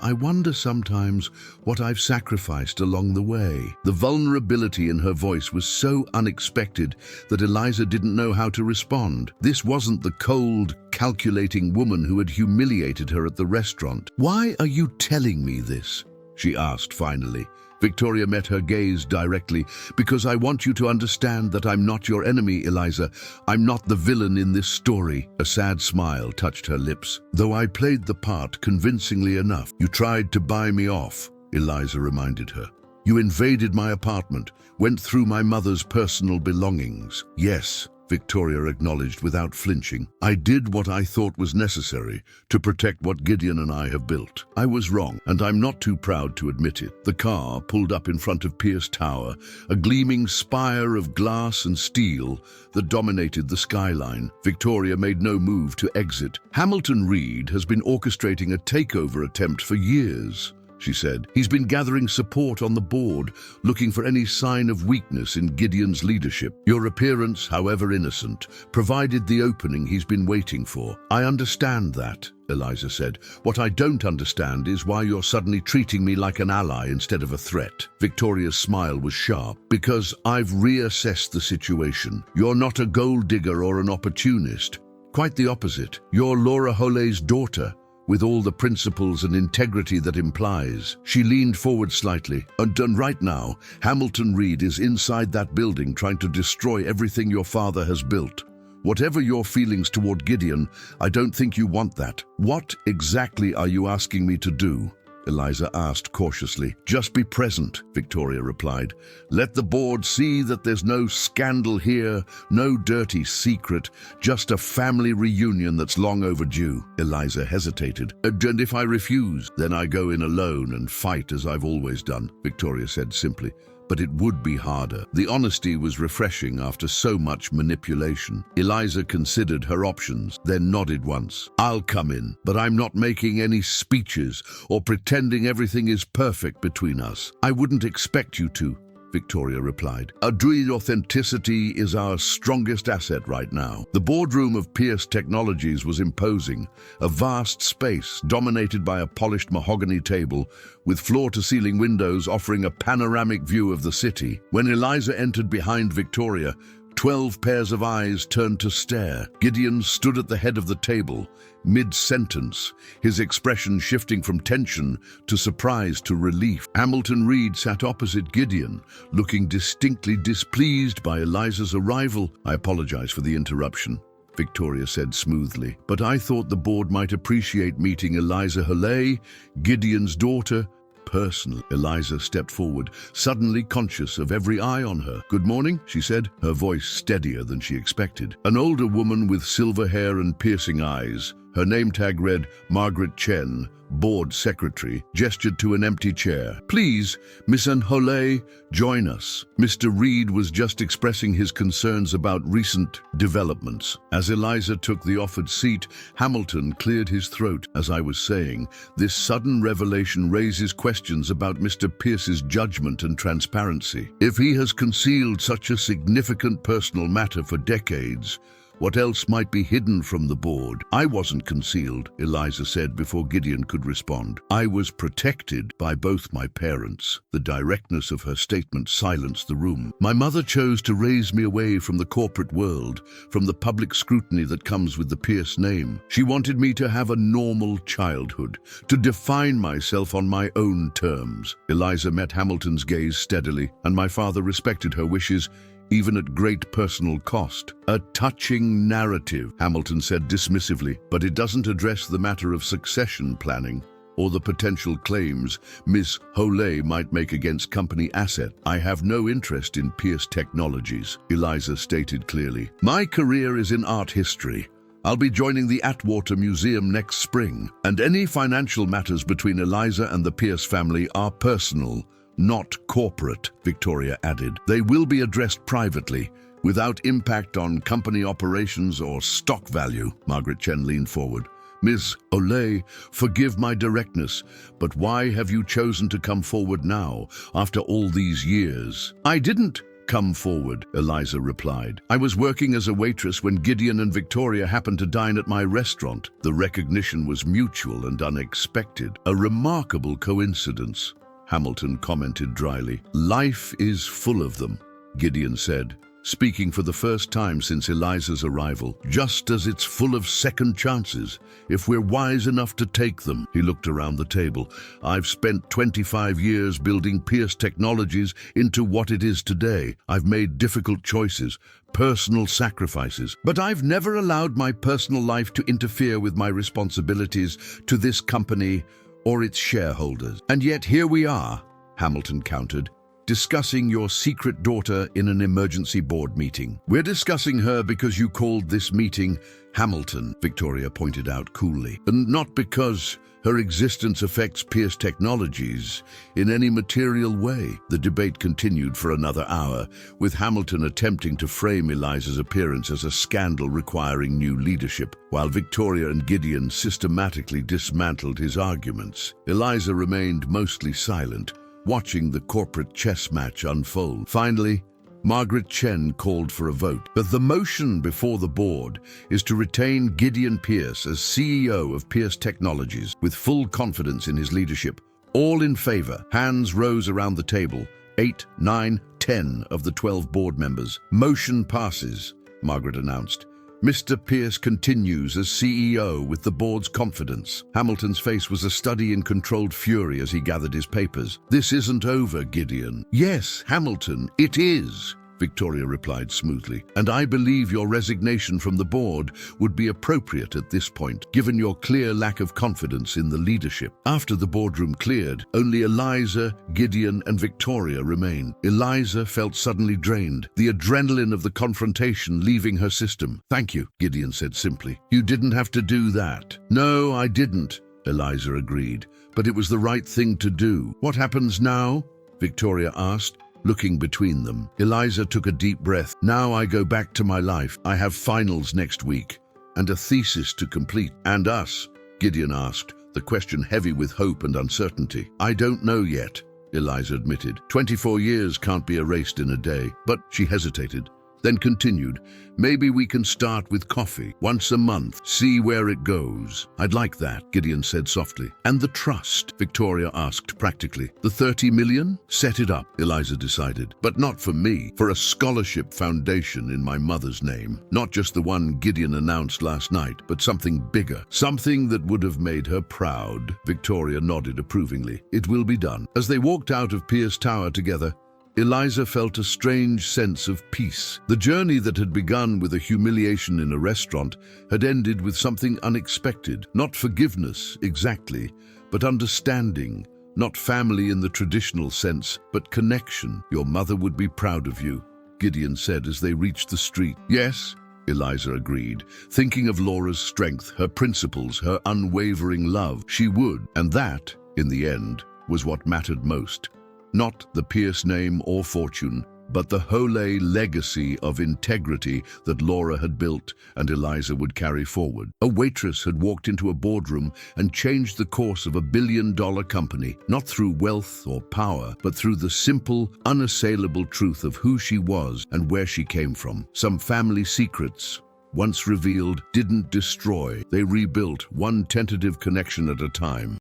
I wonder sometimes what I've sacrificed along the way." The vulnerability in her voice was so unexpected that Eliza didn't know how to respond. This wasn't the cold, calculating woman who had humiliated her at the restaurant. "Why are you telling me this?" she asked finally. Victoria met her gaze directly. "Because I want you to understand that I'm not your enemy, Eliza. I'm not the villain in this story." A sad smile touched her lips. "Though I played the part convincingly enough." "You tried to buy me off," Eliza reminded her. "You invaded my apartment, went through my mother's personal belongings." "Yes," Victoria acknowledged without flinching. "I did what I thought was necessary to protect what Gideon and I have built. I was wrong, and I'm not too proud to admit it." The car pulled up in front of Pierce Tower, a gleaming spire of glass and steel that dominated the skyline. Victoria made no move to exit. "Hamilton Reed has been orchestrating a takeover attempt for years," she said. "He's been gathering support on the board, looking for any sign of weakness in Gideon's leadership. Your appearance, however innocent, provided the opening he's been waiting for." "I understand that," Eliza said. "What I don't understand is why you're suddenly treating me like an ally instead of a threat." Victoria's smile was sharp. "Because I've reassessed the situation. You're not a gold digger or an opportunist. Quite the opposite. You're Laura Hole's daughter, with all the principles and integrity that implies." She leaned forward slightly. And right now, Hamilton Reed is inside that building trying to destroy everything your father has built. Whatever your feelings toward Gideon, I don't think you want that." "What exactly are you asking me to do?" Eliza asked cautiously. "Just be present," Victoria replied. "Let the board see that there's no scandal here, no dirty secret, just a family reunion that's long overdue." Eliza hesitated. "And if I refuse, then I go in alone and fight as I've always done," Victoria said simply. "But it would be harder." The honesty was refreshing after so much manipulation. Eliza considered her options, then nodded once. "I'll come in, but I'm not making any speeches or pretending everything is perfect between us." "I wouldn't expect you to," Victoria replied. "Adroit authenticity is our strongest asset right now." The boardroom of Pierce Technologies was imposing, a vast space dominated by a polished mahogany table with floor-to-ceiling windows offering a panoramic view of the city. When Eliza entered behind Victoria, 12 pairs of eyes turned to stare. Gideon stood at the head of the table, mid-sentence, his expression shifting from tension to surprise to relief. Hamilton Reed sat opposite Gideon, looking distinctly displeased by Eliza's arrival. "I apologize for the interruption," Victoria said smoothly, "but I thought the board might appreciate meeting Eliza Hole, Gideon's daughter, personally." Eliza stepped forward, suddenly conscious of every eye on her. "Good morning," she said, her voice steadier than she expected. An older woman with silver hair and piercing eyes, her name tag read Margaret Chen, board secretary, gestured to an empty chair. "Please, Miss Hole, join us." Mr. Reed was just expressing his concerns about recent developments. As Eliza took the offered seat, Hamilton cleared his throat. "As I was saying, this sudden revelation raises questions about Mr. Pierce's judgment and transparency. If he has concealed such a significant personal matter for decades, what else might be hidden from the board?" "I wasn't concealed," Eliza said before Gideon could respond. "I was protected by both my parents." The directness of her statement silenced the room. "My mother chose to raise me away from the corporate world, from the public scrutiny that comes with the Pierce name. She wanted me to have a normal childhood, to define myself on my own terms." Eliza met Hamilton's gaze steadily, "And my father respected her wishes. even at great personal cost. A touching narrative, Hamilton said dismissively, but it doesn't address the matter of succession planning or the potential claims Miss Holay might make against company asset. I have no interest in Pierce Technologies, Eliza stated clearly. My career is in art history. I'll be joining the Atwater Museum next spring, and any financial matters between Eliza and the Pierce family are personal, not corporate, Victoria added. They will be addressed privately, without impact on company operations or stock value. Margaret Chen leaned forward. Ms. Olay, forgive my directness, but why have you chosen to come forward now, after all these years? I didn't come forward, Eliza replied. I was working as a waitress when Gideon and Victoria happened to dine at my restaurant. The recognition was mutual and unexpected. A remarkable coincidence, Hamilton commented dryly. Life is full of them, Gideon said, speaking for the first time since Eliza's arrival, just as it's full of second chances, if we're wise enough to take them. He looked around the table. I've spent 25 years building Pierce Technologies into what it is today. I've made difficult choices, personal sacrifices, but I've never allowed my personal life to interfere with my responsibilities to this company or its shareholders. And yet here we are, Hamilton countered, discussing your secret daughter in an emergency board meeting. We're discussing her because you called this meeting Hamilton, Victoria pointed out coolly, and not because her existence affects Pierce Technologies in any material way. The debate continued for another hour, with Hamilton attempting to frame Eliza's appearance as a scandal requiring new leadership, while Victoria and Gideon systematically dismantled his arguments. Eliza remained mostly silent, watching the corporate chess match unfold. Finally, Margaret Chen called for a vote, but the motion before the board is to retain Gideon Pierce as CEO of Pierce Technologies with full confidence in his leadership. All in favor. Hands rose around the table. 8, 9, 10 of the 12 board members. Motion passes, Margaret announced. Mr. Pierce continues as CEO with the board's confidence. Hamilton's face was a study in controlled fury as he gathered his papers. This isn't over, Gideon. Yes, Hamilton, it is, Victoria replied smoothly. And I believe your resignation from the board would be appropriate at this point, given your clear lack of confidence in the leadership. After the boardroom cleared, only Eliza, Gideon, and Victoria remained. Eliza felt suddenly drained, the adrenaline of the confrontation leaving her system. Thank you, Gideon said simply. You didn't have to do that. No, I didn't, Eliza agreed, but it was the right thing to do. What happens now? Victoria asked, looking between them. Eliza took a deep breath. Now I go back to my life. I have finals next week and a thesis to complete. And us? Gideon asked, the question heavy with hope and uncertainty. I don't know yet, Eliza admitted. 24 years can't be erased in a day. But she hesitated, then continued, maybe we can start with coffee, once a month, see where it goes. I'd like that, Gideon said softly. And the trust? Victoria asked practically. The 30 million? Set it up, Eliza decided. But not for me, for a scholarship foundation in my mother's name. Not just the one Gideon announced last night, but something bigger. Something that would have made her proud. Victoria nodded approvingly. It will be done. As they walked out of Pierce Tower together, Eliza felt a strange sense of peace. The journey that had begun with a humiliation in a restaurant had ended with something unexpected. Not forgiveness, exactly, but understanding. Not family in the traditional sense, but connection. Your mother would be proud of you, Gideon said as they reached the street. Yes, Eliza agreed, thinking of Laura's strength, her principles, her unwavering love. She would, and that, in the end, was what mattered most. Not the Pierce name or fortune, but the Holay legacy of integrity that Laura had built and Eliza would carry forward. A waitress had walked into a boardroom and changed the course of a billion-dollar company, not through wealth or power, but through the simple, unassailable truth of who she was and where she came from. Some family secrets, once revealed, didn't destroy. They rebuilt, one tentative connection at a time.